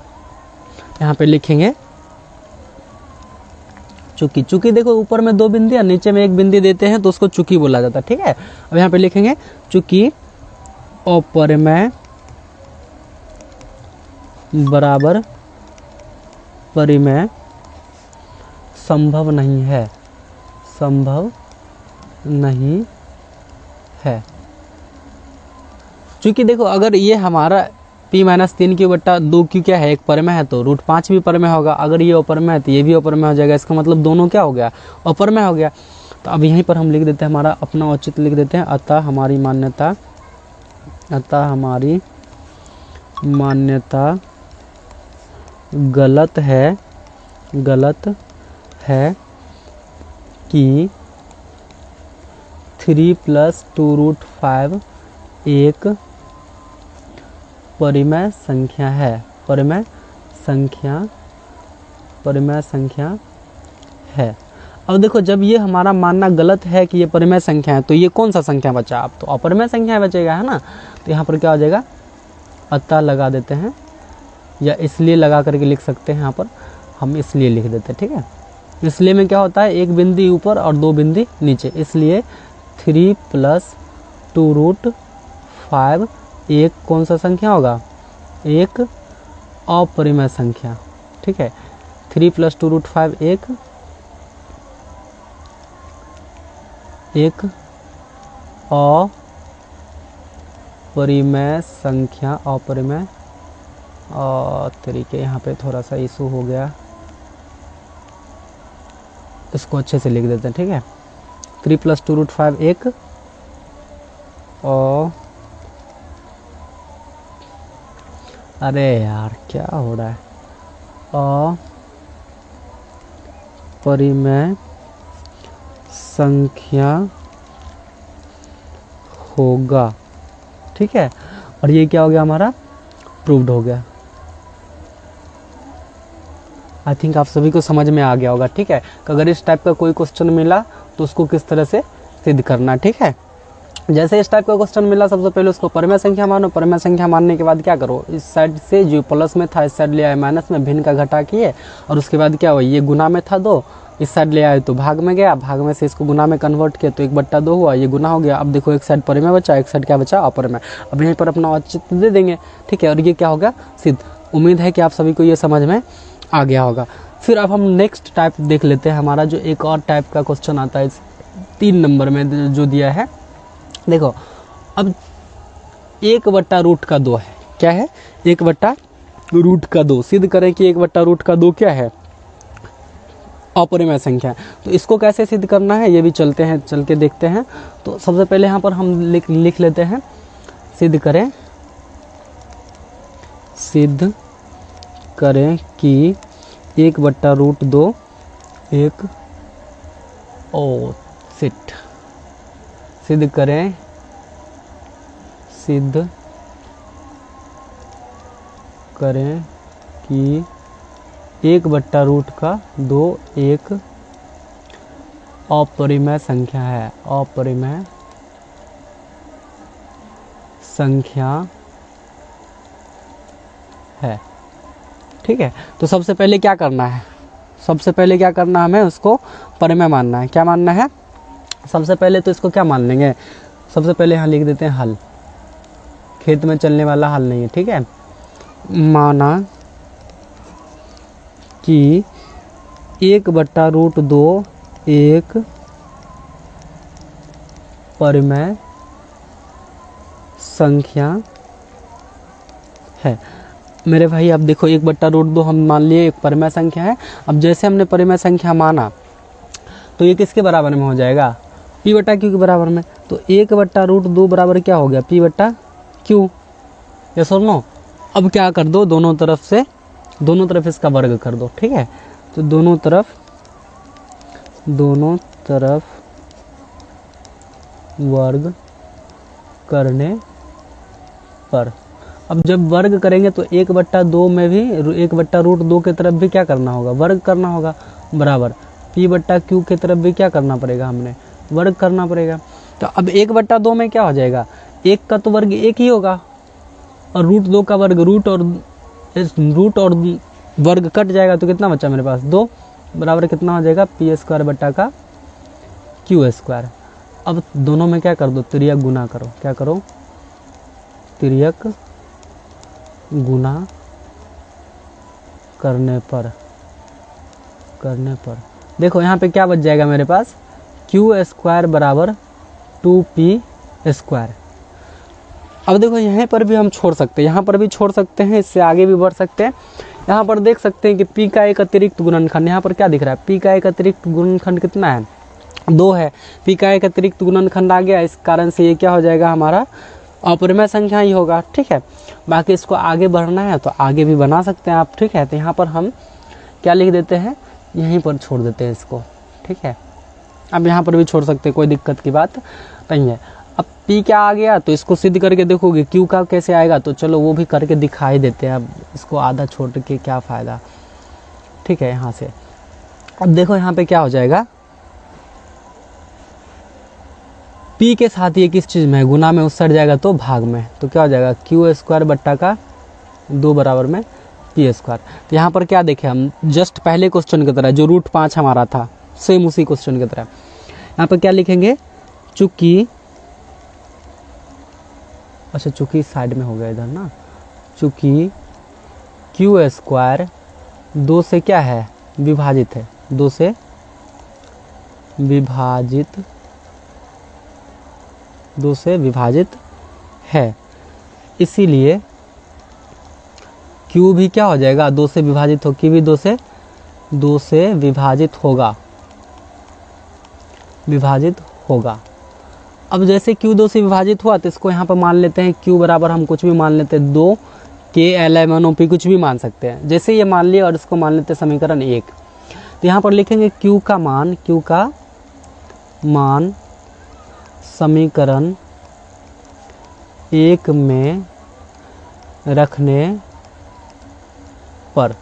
यहाँ पे लिखेंगे चूंकि, चूंकि देखो ऊपर में 2 बिंदी और नीचे में 1 बिंदी देते हैं तो उसको चूंकि बोला जाता है, ठीक है। अब यहाँ पे लिखेंगे चूंकि अपरिमेय बराबर परिमेय संभव नहीं है, संभव नहीं है। चूंकि देखो अगर ये हमारा p-3q/2q क्या है, एक परिमेय है, तो √5 भी परिमेय होगा। अगर ये अपरिमेय है तो ये भी अपरिमेय हो जाएगा, इसका मतलब दोनों क्या हो गया, अपरिमेय हो गया। तो अब यहीं पर हम लिख देते हैं, हमारा अपना औचित्य लिख देते हैं, अतः हमारी मान्यता गलत है कि 3 + 2√5 एक परिमेय संख्या है, परिमेय संख्या है। अब देखो जब ये हमारा मानना गलत है कि ये परिमेय संख्या है, तो ये कौन सा संख्या बचा, अब तो अपरिमेय संख्या बचेगा, है ना। तो यहाँ पर क्या हो जाएगा, अतः लगा देते हैं, या इसलिए लगा करके लिख सकते हैं, यहाँ पर हम इसलिए लिख देते हैं, ठीक है। इसलिए में क्या होता है, 1 बिंदी ऊपर और 2 बिंदी नीचे, इसलिए 3 + 2√5 एक कौन सा संख्या होगा, एक अपरिमेय संख्या, ठीक है। 3 + 2√5 एक अपरिमेय संख्या, अपरिमेय तरीके, यहाँ पे थोड़ा सा इशू हो गया, इसको अच्छे से लिख देते हैं, ठीक है। 3 + 2√5 एक अरे यार क्या हो रहा है, अपरिमेय संख्या होगा, ठीक है। और ये क्या हो गया, हमारा प्रूव्ड हो गया। आई थिंक आप सभी को समझ में आ गया होगा, ठीक है। अगर इस टाइप का कोई क्वेश्चन मिला तो उसको किस तरह से सिद्ध करना, ठीक है। जैसे इस टाइप का क्वेश्चन मिला, सबसे पहले उसको परिमेय संख्या मानो, परिमेय संख्या मानने के बाद क्या करो, इस साइड से जो प्लस में था इस साइड ले आए माइनस में, भिन्न का घटा किए, और उसके बाद क्या हुआ, ये गुना में था 2, इस साइड ले आए तो भाग में गया, भाग में से इसको गुना में कन्वर्ट किया तो 1/2 हुआ, ये गुना हो गया। अब देखो एक साइड परिमेय बचा, एक साइड क्या बचा, अपरिमेय। अब यहीं पर अपना औचित्य दे देंगे, ठीक है। और ये क्या होगा, सिद्ध। उम्मीद है कि आप सभी को ये समझ में आ गया होगा। फिर अब हम नेक्स्ट टाइप देख लेते हैं, हमारा जो एक और टाइप का क्वेश्चन आता है 3 नंबर में जो दिया है। देखो अब 1/√2 है, क्या है, 1/√2 सिद्ध करें कि 1/√2 क्या है, अपरिमेय संख्या है। तो इसको कैसे सिद्ध करना है, ये भी चल के देखते हैं। तो सबसे पहले यहाँ पर हम लिख लेते हैं, सिद्ध करें कि 1/√2 एक सिद्ध करें कि 1/√2 एक अपरिमेय संख्या है, अपरिमेय संख्या है, ठीक है। तो सबसे पहले क्या करना है, हमें उसको परिमेय मानना है। क्या मानना है, सबसे पहले तो इसको क्या मान लेंगे, सबसे पहले यहाँ लिख देते हैं हल, खेत में चलने वाला हल नहीं है, ठीक है। माना कि 1/√2 एक परिमेय संख्या है। मेरे भाई अब देखो 1/√2 हम मान लिए एक परिमेय संख्या है। अब जैसे हमने परिमेय संख्या माना तो ये किसके बराबर में हो जाएगा, p/q के बराबर में। तो 1/√2 बराबर क्या हो गया, p/q, यस और नो। अब क्या कर दो, दोनों तरफ इसका वर्ग कर दो, ठीक है। तो दोनों तरफ वर्ग करने पर, अब जब वर्ग करेंगे तो 1/2 में भी 1/√2 की तरफ भी क्या करना होगा, वर्ग करना होगा, बराबर p बट्टा q की तरफ भी क्या करना पड़ेगा, हमने वर्ग करना पड़ेगा। तो अब 1/2 में क्या हो जाएगा, 1 का तो वर्ग 1 ही होगा और √2 का वर्ग रूट और वर्ग कट जाएगा, तो कितना बचा मेरे पास 2 बराबर कितना हो जाएगा p² बट्टा का q²। अब दोनों में क्या कर दो, तिर्यक गुना करो। क्या करो, तिर्यक गुना करने पर देखो यहाँ पे क्या बच जाएगा मेरे पास, q² बराबर 2p²। अब देखो यहाँ पर भी हम छोड़ सकते हैं, यहाँ पर भी छोड़ सकते हैं, इससे आगे भी बढ़ सकते हैं। यहाँ पर देख सकते हैं कि p का एक अतिरिक्त गुणनखंड, यहाँ पर क्या दिख रहा है, p का एक अतिरिक्त गुणनखंड कितना है, 2 है। p का एक अतिरिक्त गुणनखंड आ गया, इस कारण से ये क्या हो जाएगा, हमारा अपरिमेय संख्या ही होगा। ठीक है, बाकी इसको आगे बढ़ना है तो आगे भी बना सकते हैं आप। ठीक है, तो यहाँ पर हम क्या लिख देते हैं, यहीं पर छोड़ देते हैं इसको। ठीक है, अब यहाँ पर भी छोड़ सकते हैं, कोई दिक्कत की बात नहीं है। अब p क्या आ गया, तो इसको सिद्ध करके देखोगे q का कैसे आएगा, तो चलो वो भी करके दिखाई देते हैं। अब इसको आधा छोड़ के क्या फ़ायदा। ठीक है, यहाँ से अब देखो यहाँ पे क्या हो जाएगा, p के साथ ये किस चीज़ में है, गुना में उसट जाएगा तो भाग में, तो क्या हो जाएगा q² बट्टा का 2 बराबर में p²। तो यहाँ पर क्या देखें हम, जस्ट पहले क्वेश्चन की तरह जो √5 हमारा था, सेम उसी क्वेश्चन की तरह यहाँ पर क्या लिखेंगे, चूँकि साइड में हो गया इधर ना, चूँकि q² 2 से क्या है, विभाजित है, 2 से विभाजित है, इसीलिए q भी क्या हो जाएगा, 2 से विभाजित हो, q भी 2 से विभाजित होगा। अब जैसे q 2 से विभाजित हुआ तो इसको यहाँ पर मान लेते हैं q बराबर, हम कुछ भी मान लेते हैं 2 k LMNOP, कुछ भी मान सकते हैं। जैसे ये मान लिया और इसको मान लेते हैं समीकरण 1, तो यहाँ पर लिखेंगे q का मान समीकरण 1 में रखने पर।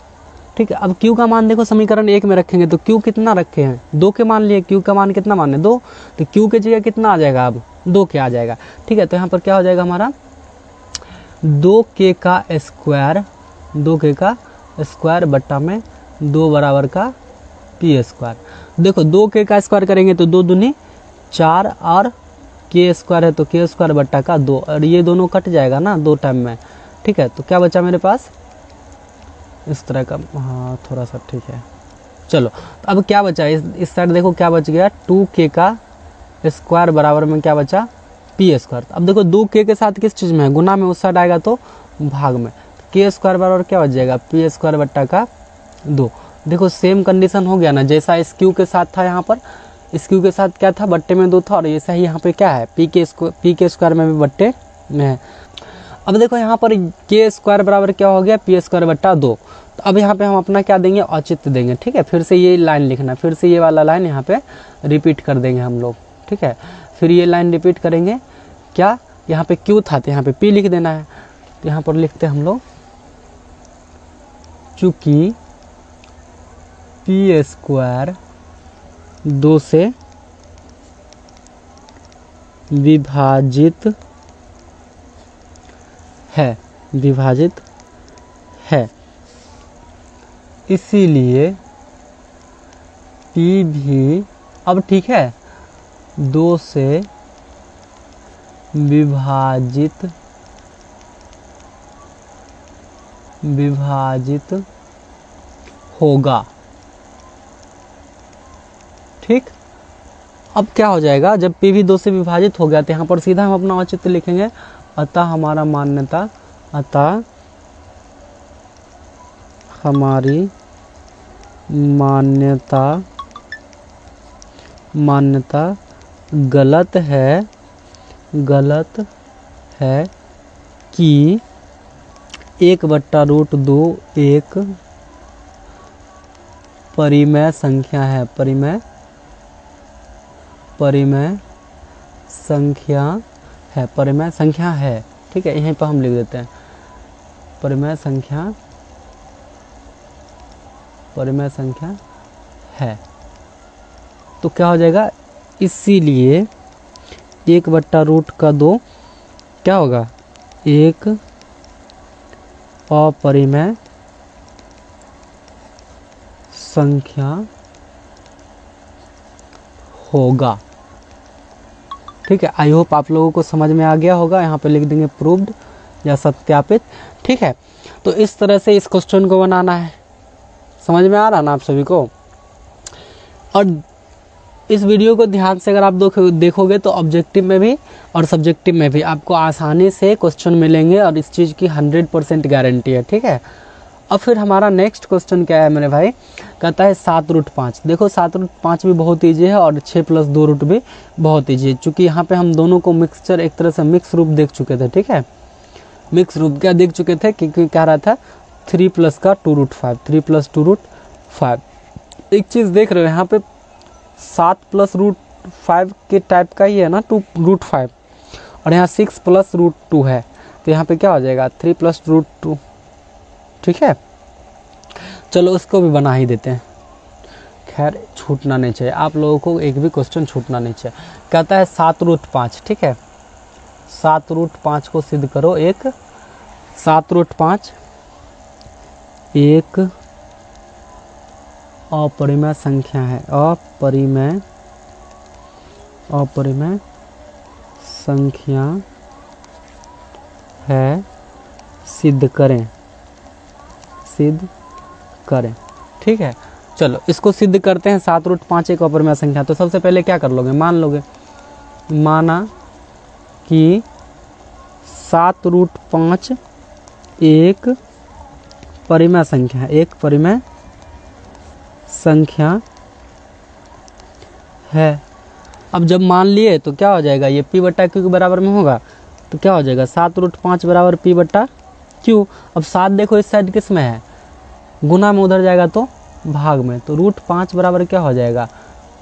ठीक है, अब q का मान देखो समीकरण 1 में रखेंगे तो q कितना रखे हैं, 2 के मान लिए, q का मान कितना माने 2, तो q के जगह कितना आ जाएगा, अब 2 के आ जाएगा। ठीक है, तो यहाँ पर क्या हो जाएगा हमारा 2k का स्क्वायर बट्टा में 2 बराबर का p²। देखो 2k का स्क्वायर करेंगे तो 2 दूनी 4 और k² है तो k² बट्टा का 2, और ये दोनों कट जाएगा ना 2 टाइम में। ठीक है, तो क्या बचा मेरे पास, इस तरह का, हाँ थोड़ा सा ठीक है। चलो तो अब क्या बचा, इस साइड देखो क्या बच गया, 2k का स्क्वायर बराबर में क्या बचा p²। अब देखो 2k के साथ किस चीज़ में है, गुना में, उस साइड आएगा तो भाग में, k² बराबर क्या बच जाएगा p² बट्टा का 2। देखो सेम कंडीशन हो गया ना, जैसा इस q के साथ था, यहाँ पर इस q के साथ क्या था, बट्टे में 2 था, और ऐसा ही यहाँ पे क्या है p के स्क्वायर में भी बट्टे में है। अब देखो यहाँ पर k² बराबर क्या हो गया p² बट्टा 2। तो अब यहाँ पे हम अपना क्या देंगे, औचित्य देंगे। ठीक है, फिर से ये लाइन लिखना, फिर से ये वाला लाइन यहाँ पे रिपीट कर देंगे हम लोग। ठीक है, फिर ये लाइन रिपीट करेंगे, क्या यहाँ पे q था तो यहाँ पे p लिख देना है। तो यहाँ पर लिखते हैं हम लोग, चूँकि p² 2 से विभाजित है, इसीलिए p भी, अब ठीक है, 2 से विभाजित होगा। ठीक, अब क्या हो जाएगा, जब p भी 2 से विभाजित हो गया तो यहाँ पर सीधा हम अपना औचित्य लिखेंगे, अतः हमारी मान्यता गलत है कि 1/√2 एक परिमेय संख्या है। ठीक है, यहीं पर हम लिख देते हैं परिमेय संख्या है। तो क्या हो जाएगा, इसीलिए 1/√2 क्या होगा, एक अपरिमेय संख्या होगा। ठीक है, आई होप आप लोगों को समझ में आ गया होगा। यहाँ पे लिख देंगे प्रूव्ड या सत्यापित। ठीक है, तो इस तरह से इस क्वेश्चन को बनाना है। समझ में आ रहा ना आप सभी को। और इस वीडियो को ध्यान से अगर आप देखोगे तो ऑब्जेक्टिव में भी और सब्जेक्टिव में भी आपको आसानी से क्वेश्चन मिलेंगे और इस चीज़ की 100% गारंटी है। ठीक है, अब फिर हमारा नेक्स्ट क्वेश्चन क्या है मेरे भाई, कहता है 7√5। देखो 7√5 भी बहुत ईजी है और 6+2 भी बहुत ईजी है, चूँकि यहाँ पे हम दोनों को मिक्सचर एक तरह से मिक्स रूप देख चुके थे। ठीक है, मिक्स रूप क्या देख चुके थे, क्योंकि क्या रहा था 3+2√5, 3+2√5। एक चीज़ देख रहे हो यहाँ पे 7+√5 के टाइप का ही है ना 2√5, और यहाँ 6+√2 है, तो यहाँ पे क्या हो जाएगा 3+√2। ठीक है, चलो उसको भी बना ही देते हैं। खैर छूटना नहीं चाहिए, आप लोगों को एक भी क्वेश्चन छूटना नहीं चाहिए। कहता है 7√5। ठीक है, 7√5 को सिद्ध करो। 7√5 एक अपरिमेय संख्या है, अपरिमेय संख्या है, सिद्ध करें। ठीक है, चलो इसको सिद्ध करते हैं। 7√5 एक अपरिमेय संख्या, तो सबसे पहले क्या कर लोगे, मान लोगे, माना कि 7√5 एक परिमेय संख्या है, एक परिमेय संख्या है। अब जब मान लिए तो क्या हो जाएगा, ये P/Q के बराबर में होगा, तो क्या हो जाएगा 7√5 बराबर P/Q। अब 7 देखो इस साइड किस में है, गुना में उधर जाएगा तो भाग में, तो √5 बराबर क्या हो जाएगा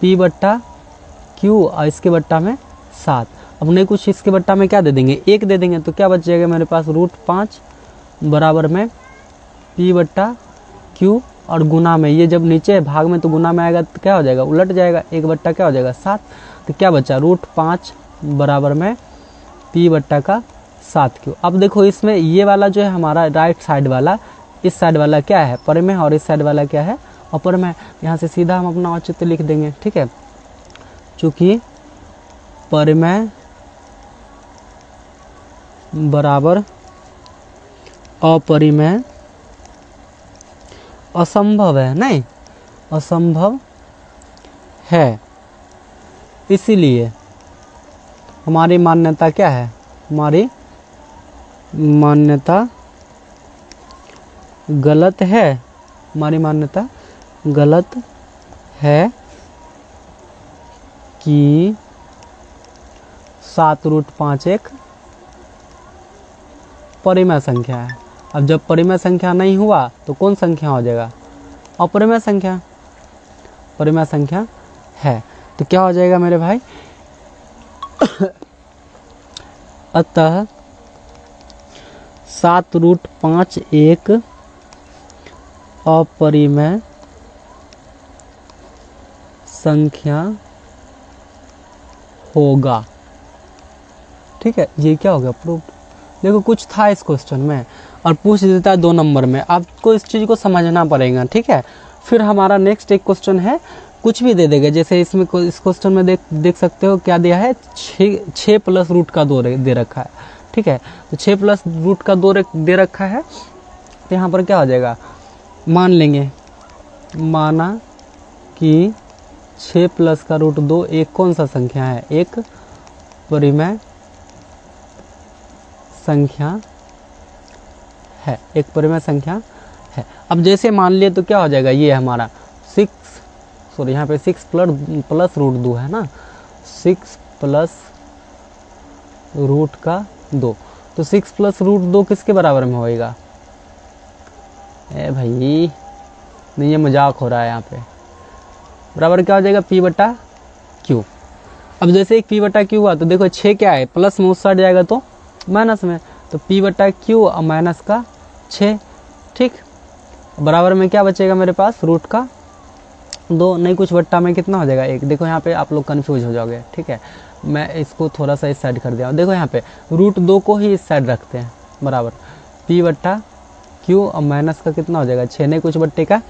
P/Q, और इसके बट्टा में 7। अब नहीं कुछ इसके बट्टा में क्या दे देंगे, 1 दे देंगे, तो क्या बच जाएगा मेरे पास √5 बराबर में P/Q, और गुना में, ये जब नीचे है भाग में तो गुना में आएगा तो क्या हो जाएगा, उलट जाएगा, 1 क्या हो जाएगा 7। तो क्या बचा √5 बराबर में P/7Q। अब देखो इसमें ये वाला जो है हमारा राइट साइड वाला, इस साइड वाला क्या है परिमेय, और इस साइड वाला क्या है अपरिमेय। यहाँ से सीधा हम अपना औचित्य लिख देंगे। ठीक है, चूँकि परिमेय बराबर अपरिमेय असंभव है, नहीं असंभव है, इसीलिए हमारी मान्यता क्या है, हमारी मान्यता गलत है, हमारी मान्यता गलत है कि 7√5 एक परिमेय संख्या है। अब जब परिमेय संख्या नहीं हुआ तो कौन संख्या हो जाएगा, अपरिमेय संख्या, परिमेय संख्या है। तो क्या हो जाएगा मेरे भाई अतः 7√5 एक अपरिमेय संख्या होगा। ठीक है, ये क्या हो गया प्रूफ। देखो कुछ था इस क्वेश्चन में और पूछ देता है 2 नंबर में, आपको इस चीज़ को समझना पड़ेगा। ठीक है, फिर हमारा नेक्स्ट एक क्वेश्चन है, कुछ भी दे देगा, जैसे इसमें इस क्वेश्चन में देख सकते हो क्या दिया है, 6 प्लस रूट का 2 दे रखा है। ठीक है, तो 6 प्लस रूट का 2 दे रखा है, तो यहाँ पर क्या हो जाएगा, मान लेंगे, माना कि 6 प्लस का रूट 2 एक कौन सा संख्या है, एक परिमेय संख्या है, एक परिमेय संख्या है। अब जैसे मान लिए तो क्या हो जाएगा, ये हमारा 6, सॉरी यहाँ पे 6 प्लस रूट 2 है ना, 6 प्लस रूट का 2, तो 6 प्लस रूट 2 किसके बराबर में होएगा, ए भाई नहीं ये मजाक हो रहा है, यहाँ पे बराबर क्या हो जाएगा P/Q। अब जैसे एक P/Q हुआ तो देखो 6 क्या है, प्लस में उस साइड जाएगा तो माइनस में, तो P/Q और माइनस का 6। ठीक, बराबर में क्या बचेगा मेरे पास, रूट का 2 नहीं कुछ बट्टा में कितना हो जाएगा 1। देखो यहाँ पे आप लोग कन्फ्यूज हो जाओगे, ठीक है। मैं इसको थोड़ा सा इस साइड कर दिया हूँ। देखो यहाँ पे √2 को ही इस साइड रखते हैं, बराबर P/Q और माइनस का कितना हो जाएगा 6 नहीं कुछ बट्टे का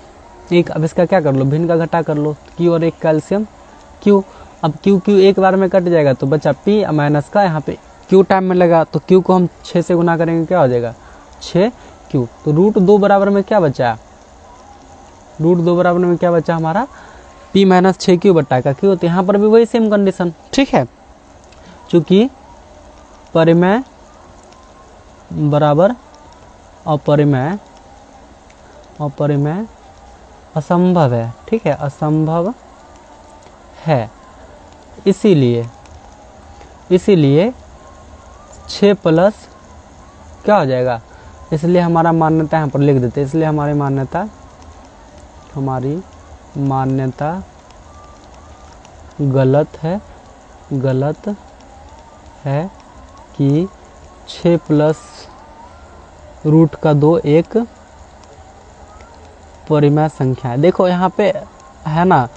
1। अब इसका क्या कर लो, भिन्न का घटा कर लो, Q और 1 कैल्शियम Q। अब Q एक बार में कट जाएगा तो बचा P और माइनस का यहाँ पे Q टाइम में लगा, तो Q को हम 6 से गुना करेंगे, क्या हो जाएगा 6Q। तो √2 बराबर में क्या बचा, √2 बराबर में क्या बचा हमारा P - 6Q बट्टा का Q। तो यहाँ पर भी वही सेम कंडीशन, ठीक है। चूँकि परिमेय बराबर अपरिमेय असंभव है, ठीक है, असंभव है, इसीलिए 6 प्लस क्या हो जाएगा, इसलिए हमारा मान्यता यहाँ पर लिख देते हैं। इसलिए हमारी मान्यता गलत है कि 6 प्लस √2 एक परिमेय संख्या है। देखो यहाँ पे है ना,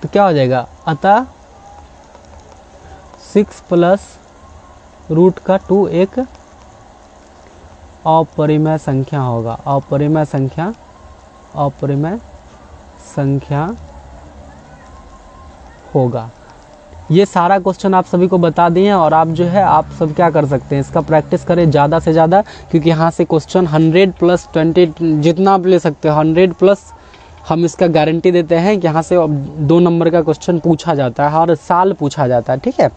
तो क्या हो जाएगा, अतः 6 प्लस √2 एक अपरिमेय संख्या होगा, अपरिमेय संख्या होगा। ये सारा क्वेश्चन आप सभी को बता दिए हैं, और आप जो है आप सब क्या कर सकते हैं, इसका प्रैक्टिस करें ज़्यादा से ज़्यादा, क्योंकि यहाँ से क्वेश्चन 100 + 20 जितना आप ले सकते हो 100+ हम इसका गारंटी देते हैं कि यहाँ से 2 नंबर का क्वेश्चन पूछा जाता है, हर साल पूछा जाता है, ठीक है।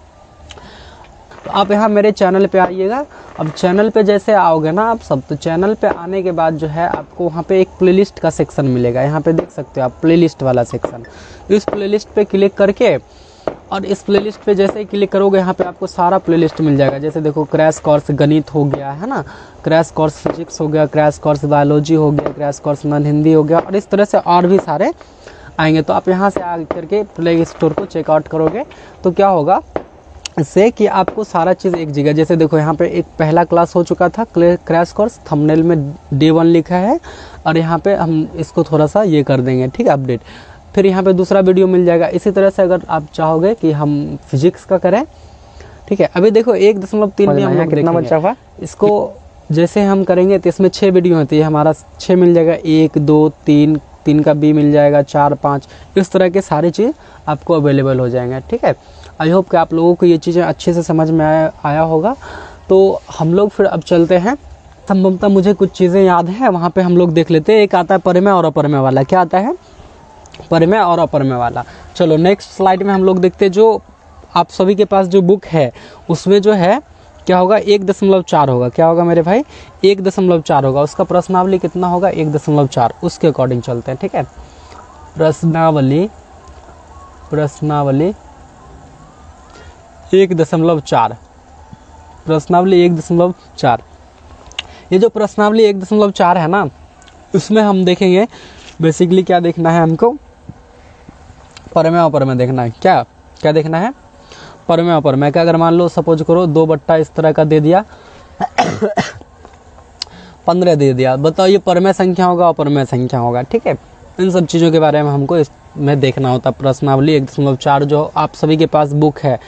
तो आप यहाँ मेरे चैनल पे आइएगा। अब चैनल पे जैसे आओगे ना आप सब, तो चैनल पे आने के बाद जो है आपको वहाँ पे एक प्लेलिस्ट का सेक्शन मिलेगा, यहाँ पे देख सकते हो आप प्लेलिस्ट वाला सेक्शन। इस प्लेलिस्ट पे क्लिक करके, और इस प्लेलिस्ट पे जैसे ही क्लिक करोगे यहाँ पे आपको सारा प्लेलिस्ट मिल जाएगा। जैसे देखो क्रैश कोर्स गणित हो गया है ना, क्रैश कोर्स फिजिक्स हो गया, क्रैश कोर्स बायोलॉजी हो गया, क्रैश कोर्स नॉन हिंदी हो गया, और इस तरह से और भी सारे आएंगे। तो आप यहाँ से आ करके प्ले स्टोर को चेकआउट करोगे तो क्या होगा इससे कि आपको सारा चीज़ एक जगह, जैसे देखो यहाँ पे एक पहला क्लास हो चुका था क्रैश कोर्स, थंबनेल में Day 1 लिखा है, और यहाँ पे हम इसको थोड़ा सा ये कर देंगे, ठीक है, अपडेट। फिर यहाँ पे दूसरा वीडियो मिल जाएगा। इसी तरह से अगर आप चाहोगे कि हम फिजिक्स का करें, ठीक है, अभी देखो 1.3 में हम लोग कितना बचा हुआ, इसको जैसे हम करेंगे तो इसमें 6 वीडियो होती है, हमारा 6 मिल जाएगा, 1 2 3 का B मिल जाएगा, 4 5, इस तरह के सारी चीज़ आपको अवेलेबल हो जाएंगे, ठीक है। आई होप कि आप लोगों को ये चीज़ें अच्छे से समझ में आया होगा। तो हम लोग फिर अब चलते हैं, संभवतः मुझे कुछ चीज़ें याद है, वहाँ पे हम लोग देख लेते हैं। एक आता है परिमेय और अपरिमेय वाला, क्या आता है, परिमेय और अपरिमेय वाला। चलो नेक्स्ट स्लाइड में हम लोग देखते हैं, जो आप सभी के पास जो बुक है उसमें जो है क्या होगा 1.4 होगा, क्या होगा मेरे भाई 1.4 होगा, उसका प्रश्नावली कितना होगा 1.4, उसके अकॉर्डिंग चलते हैं, ठीक है। प्रश्नावली 1.4, प्रश्नावली 1.4। ये जो प्रश्नावली 1.4 है ना, उसमें हम देखेंगे बेसिकली क्या देखना है हमको, परिमेय और अपरिमेय देखना है। क्या देखना है, परिमेय और अपरिमेय का। अगर मान लो सपोज करो 2 बट्टा इस तरह का दे दिया 15 दे दिया, बताओ ये परिमेय संख्या होगा अपरिमेय संख्या होगा, ठीक है। इन सब चीज़ों के बारे में हमको इसमें देखना होता है। प्रश्नावली 1.4 जो आप सभी के पास बुक है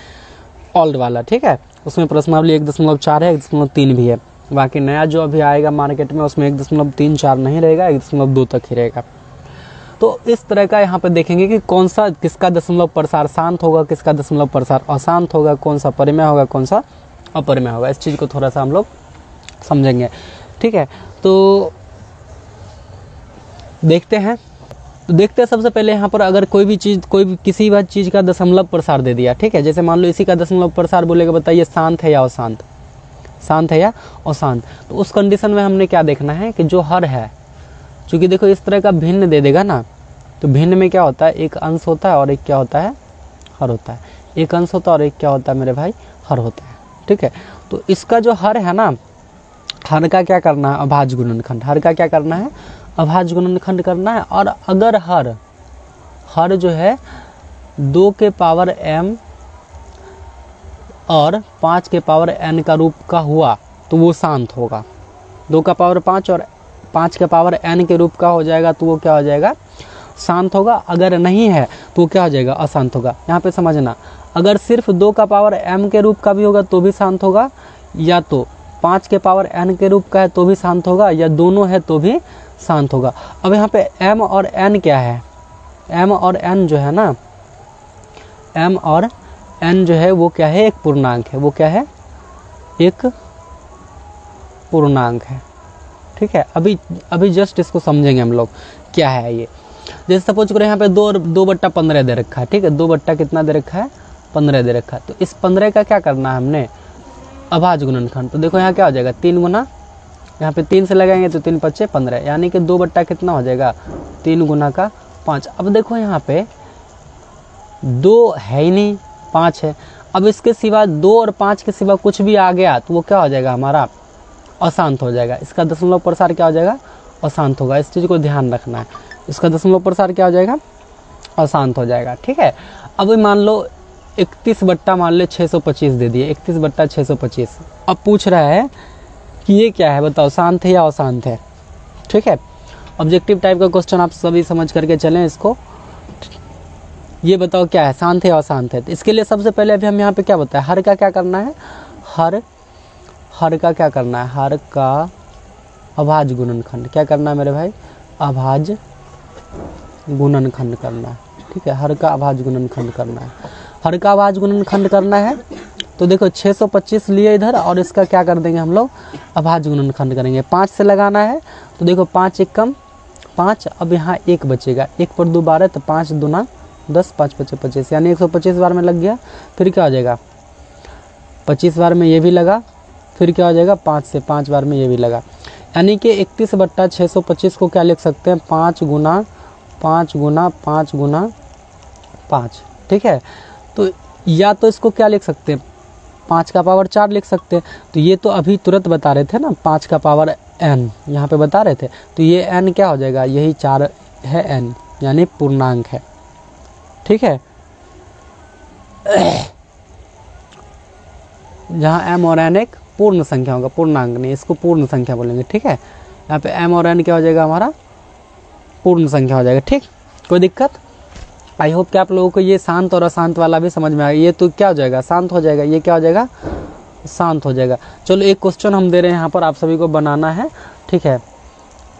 ओल्ड वाला, ठीक है, उसमें प्रश्नावली 1.4 है, 1.3 भी है। बाकी नया जो अभी आएगा मार्केट में उसमें 1.3 4 नहीं रहेगा, 1.2 तक ही रहेगा। तो इस तरह का यहाँ पे देखेंगे कि कौन सा किसका दशमलव प्रसार शांत होगा, किसका दशमलव प्रसार अशांत होगा, कौन सा परिमेय होगा, कौन सा अपरिमेय होगा। इस चीज़ को थोड़ा सा हम लोग समझेंगे, ठीक है। तो देखते हैं सबसे पहले यहाँ पर अगर कोई भी किसी भी चीज़ का दशमलव प्रसार दे दिया, ठीक है, जैसे मान लो इसी का दशमलव प्रसार बोलेगा, बताइए शांत है या अशांत, शांत है या अशांत। तो उस कंडीशन में हमने क्या देखना है कि जो हर है, चूँकि देखो इस तरह का भिन्न दे देगा ना, तो भिन्न में क्या होता है, एक अंश होता है और एक क्या होता है, हर होता है। एक अंश होता है और एक क्या होता है मेरे भाई, हर होता है, ठीक है। तो इसका जो हर है ना, हर का क्या करना है, अभाज्य गुणनखंड, हर का क्या करना है, अभाज्य गुणनखंड करना है। और अगर हर जो है 2 के पावर m और 5 के पावर n का रूप का हुआ तो वो शांत होगा। 2 का पावर 5 और 5 के पावर n के रूप का हो जाएगा तो वो क्या हो जाएगा, शांत होगा, अगर नहीं है तो क्या हो जाएगा, अशांत होगा। यहाँ पे समझना, अगर सिर्फ 2 का पावर m के रूप का भी होगा तो भी शांत होगा, या तो 5 के पावर n के रूप का है तो भी शांत होगा, या दोनों है तो भी शांत होगा। अब यहाँ पे m और n क्या है, m और n जो है ना, m और n जो है वो क्या है, एक पूर्णांक है। वो क्या है, एक पूर्णांक है। ठीक है, अभी जस्ट इसको समझेंगे हम लोग क्या है ये। जैसे सपोज करो यहाँ पे 2/15 दे रखा है। ठीक है, 2 बट्टा कितना दे रखा है, 15 दे रखा है। तो इस 15 का क्या करना है हमने, अभाज्य गुणनखंड। तो देखो यहाँ क्या हो जाएगा, 3 गुना, यहाँ पे 3 से लगाएंगे तो 3 × 5 = 15, यानी कि 2 बट्टा कितना हो जाएगा, 3 गुना का 5। अब देखो यहाँ पे 2 है ही नहीं, 5 है। अब इसके सिवा 2 और 5 के सिवा कुछ भी आ गया तो वो क्या हो जाएगा, हमारा अशांत हो जाएगा। इसका दशमलव प्रसार क्या हो जाएगा, अशांत होगा। इस चीज़ को ध्यान रखना है, इसका दशमलव प्रसार क्या हो जाएगा, अशांत हो जाएगा। ठीक है, अब मान लो 31 बट्टा मान लो 625 दे दिए, 31 बट्टा 625। अब पूछ रहा है कि ये क्या है, बताओ शांत है या अशांत है। ठीक है, ऑब्जेक्टिव टाइप का क्वेश्चन आप सभी समझ करके चलें इसको। ये बताओ क्या है, शांत है या अशांत है। तो इसके लिए सबसे पहले अभी हम यहाँ पे क्या बताया, हर का क्या करना है, हर का क्या करना है, हर का अभाज्य गुणनखंड। क्या करना है मेरे भाई, अभाज्य गुणनखंड करना है। ठीक है, हर का अभाज्य गुणनखंड करना है। हर का अभाज्य गुणनखंड करना है तो देखो 625 लिए इधर, और इसका क्या कर देंगे हम लोग, अभाज्य गुणनखंड करेंगे। 5 से लगाना है तो देखो 5 × 1 = 5। अब यहाँ 1 बचेगा, 1 पर 2 12, तो 5 दूना 10, 5 × 5 = 25, यानी 125 बार में लग गया। फिर क्या हो जाएगा, 25 बार में ये भी लगा, फिर क्या हो जाएगा, 5 से 5 बार में ये भी लगा। यानी कि 31 बट्टा 625 को क्या लिख सकते हैं, 5 गुना 5 गुना 5 गुना 5। ठीक है, तो या तो इसको क्या लिख सकते हैं, 5 का पावर 4 लिख सकते हैं। तो ये तो अभी तुरंत बता रहे थे ना, 5 का पावर n यहाँ पे बता रहे थे, तो ये n क्या हो जाएगा, यही 4 है, n यानी पूर्णांक है। ठीक है, जहाँ m और n एक पूर्ण संख्या होगा, पूर्णांक नहीं, इसको पूर्ण संख्या बोलेंगे। ठीक है, यहाँ पे m और n क्या हो जाएगा, हमारा पूर्ण संख्या हो जाएगा। ठीक, कोई दिक्कत। आई होप कि आप लोगों को ये शांत और अशांत वाला भी समझ में आएगा। ये तो क्या हो जाएगा, शांत हो जाएगा, ये क्या हो जाएगा, शांत हो जाएगा। चलो एक क्वेश्चन हम दे रहे हैं यहाँ पर, आप सभी को बनाना है। ठीक है,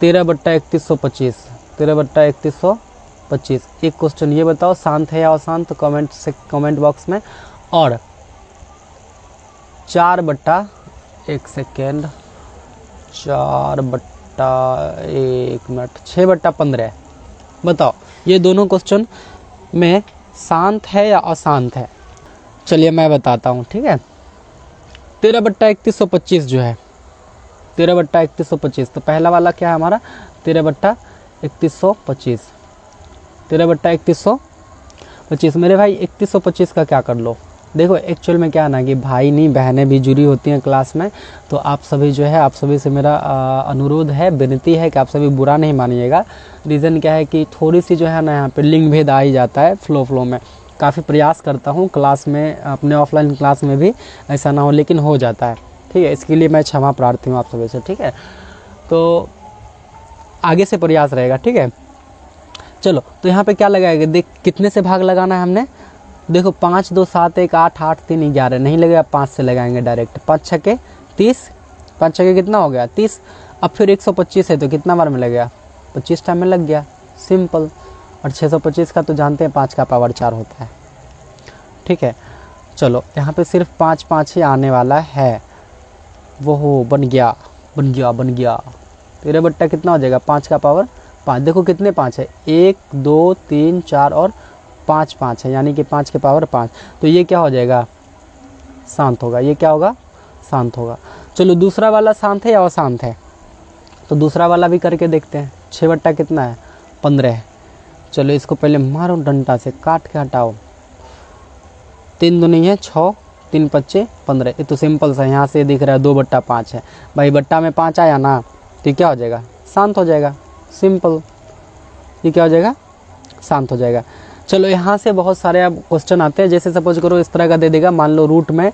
13/3125, 13/3125। एक क्वेश्चन ये बताओ, शांत है या अशांत, कमेंट बॉक्स में। और 6/15 बताओ, ये दोनों क्वेश्चन में शांत है या अशांत है। चलिए मैं बताता हूँ। ठीक है, 13/3125 जो है, 13/3125, तो पहला वाला क्या है हमारा, 13/3125, 13/3125। मेरे भाई 3125 का क्या कर लो, देखो एक्चुअल में क्या ना कि भाई नहीं बहनें भी जुड़ी होती हैं क्लास में, तो आप सभी जो है, आप सभी से मेरा अनुरोध है, विनती है कि आप सभी बुरा नहीं मानिएगा। रीज़न क्या है कि थोड़ी सी जो है ना यहाँ पे लिंग भेद आ ही जाता है फ्लो में। काफ़ी प्रयास करता हूँ क्लास में, अपने ऑफलाइन क्लास में भी ऐसा ना हो, लेकिन हो जाता है। ठीक है, इसके लिए मैं क्षमा प्रार्थी हूँ आप सभी से। ठीक है, तो आगे से प्रयास रहेगा। ठीक है, चलो तो यहाँ पे क्या लगाएगा, देख कितने से भाग लगाना है हमने, देखो 5 2 7 1 8 8 3 11 नहीं लगेगा, 5 से लगाएंगे डायरेक्ट। 5 छक्के 30, 5 छक्के कितना हो गया 30। अब फिर 125 है तो कितना बार में लगेगा, 25 टाइम में लग गया, सिंपल। और 625 का तो जानते हैं 5 का पावर 4 होता है। ठीक है, चलो यहाँ पे सिर्फ 5 5 ही आने वाला है, वो हो बन गया 13 बट्टा कितना हो जाएगा, 5 का पावर 5। देखो कितने 5 है, 1 2 3 4 और 5 5 है, यानी कि 5 के पावर 5। तो ये क्या हो जाएगा, शांत होगा। ये क्या होगा, शांत होगा। चलो दूसरा वाला शांत है या अशांत है, तो दूसरा वाला भी करके देखते हैं। 6 बट्टा कितना है, 15 है। चलो इसको पहले मारो डंडा से, काट के हटाओ। 3 2 नहीं है 6, 3 5 15। ये तो सिंपल सा, यहाँ से दिख रहा है 2 बट्टा 5 है भाई, बट्टा में 5 आया ना, तो क्या हो जाएगा, शांत हो जाएगा, सिंपल। ये क्या हो जाएगा, शांत हो जाएगा। चलो यहाँ से बहुत सारे अब क्वेश्चन आते हैं। जैसे सपोज करो इस तरह का दे देगा, मान लो रूट में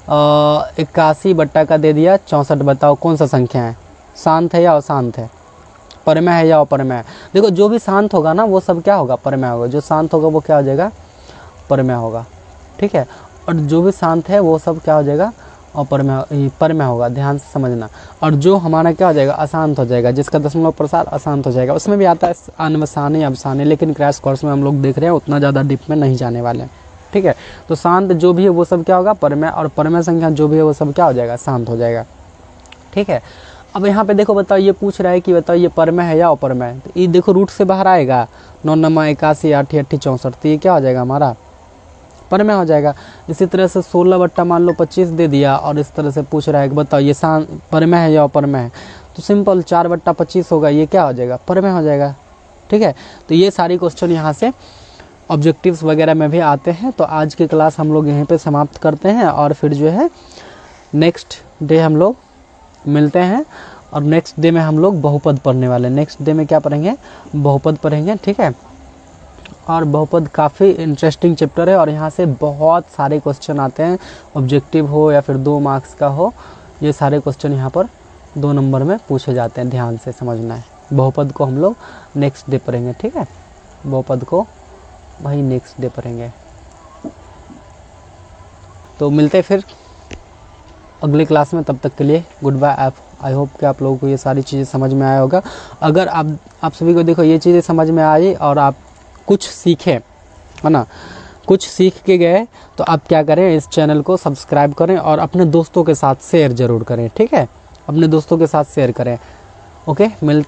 81 बट्टा का दे दिया 64। बताओ कौन सा संख्या है, शांत है या अशांत है। परमय है या अपरमय है। देखो जो भी शांत होगा ना वो सब क्या होगा, परमय होगा। जो शांत होगा वो क्या हो जाएगा, परमय होगा, ठीक है। और जो भी शांत है वो सब क्या हो जाएगा, अपरमय परमय होगा, ध्यान से समझना। और जो हमारा क्या हो जाएगा, अशांत हो जाएगा, जिसका दशमलव प्रसार अशांत हो जाएगा। उसमें भी आता है अनवसाने अवसाने, लेकिन क्रैश कोर्स में हम लोग देख रहे हैं, उतना ज़्यादा डीप में नहीं जाने वाले हैं, ठीक है। तो शांत जो भी है वो सब क्या होगा, परमय, और परमय संख्या जो भी है वो सब क्या हो जाएगा, शांत हो जाएगा, ठीक है। अब यहाँ पे देखो, बताओ ये पूछ रहा है कि बताओ ये परमय है या अपरमय है। तो ये देखो रूट से बाहर आएगा, 9 नमा 81 8 80 64, तो ये क्या हो जाएगा हमारा, परमय हो जाएगा। इसी तरह से 16 बट्टा मान लो 25 दे दिया, और इस तरह से पूछ रहा है कि बताओ ये परमय है या अपरमय है। तो सिंपल 4 बट्टा 25 होगा, ये क्या हो जाएगा, परमय हो जाएगा, ठीक है। तो ये सारी क्वेश्चन यहाँ से ऑब्जेक्टिव्स वगैरह में भी आते हैं। तो आज की क्लास हम लोग यहीं पे समाप्त करते हैं, और फिर जो है नेक्स्ट डे हम लोग मिलते हैं, और नेक्स्ट डे में हम लोग बहुपद पढ़ने वाले हैं। नेक्स्ट डे में क्या पढ़ेंगे, बहुपद पढ़ेंगे, ठीक है। और बहुपद काफ़ी इंटरेस्टिंग चैप्टर है, और यहाँ से बहुत सारे क्वेश्चन आते हैं, ऑब्जेक्टिव हो या फिर 2 मार्क्स का हो, ये सारे क्वेश्चन यहाँ पर 2 नंबर में पूछे जाते हैं, ध्यान से समझना है। बहुपद को हम लोग नेक्स्ट डे पढ़ेंगे, ठीक है। बहुपद को वही नेक्स्ट डे पढ़ेंगे। तो मिलते फिर अगली क्लास में, तब तक के लिए गुड बाय। आई होप कि आप लोगों को ये सारी चीज़ें समझ में आया होगा। अगर आप सभी को देखो ये चीज़ें समझ में आई और आप कुछ सीखे, है ना, कुछ सीख के गए, तो आप क्या करें, इस चैनल को सब्सक्राइब करें और अपने दोस्तों के साथ शेयर ज़रूर करें, ठीक है। अपने दोस्तों के साथ शेयर करें, ओके। मिलते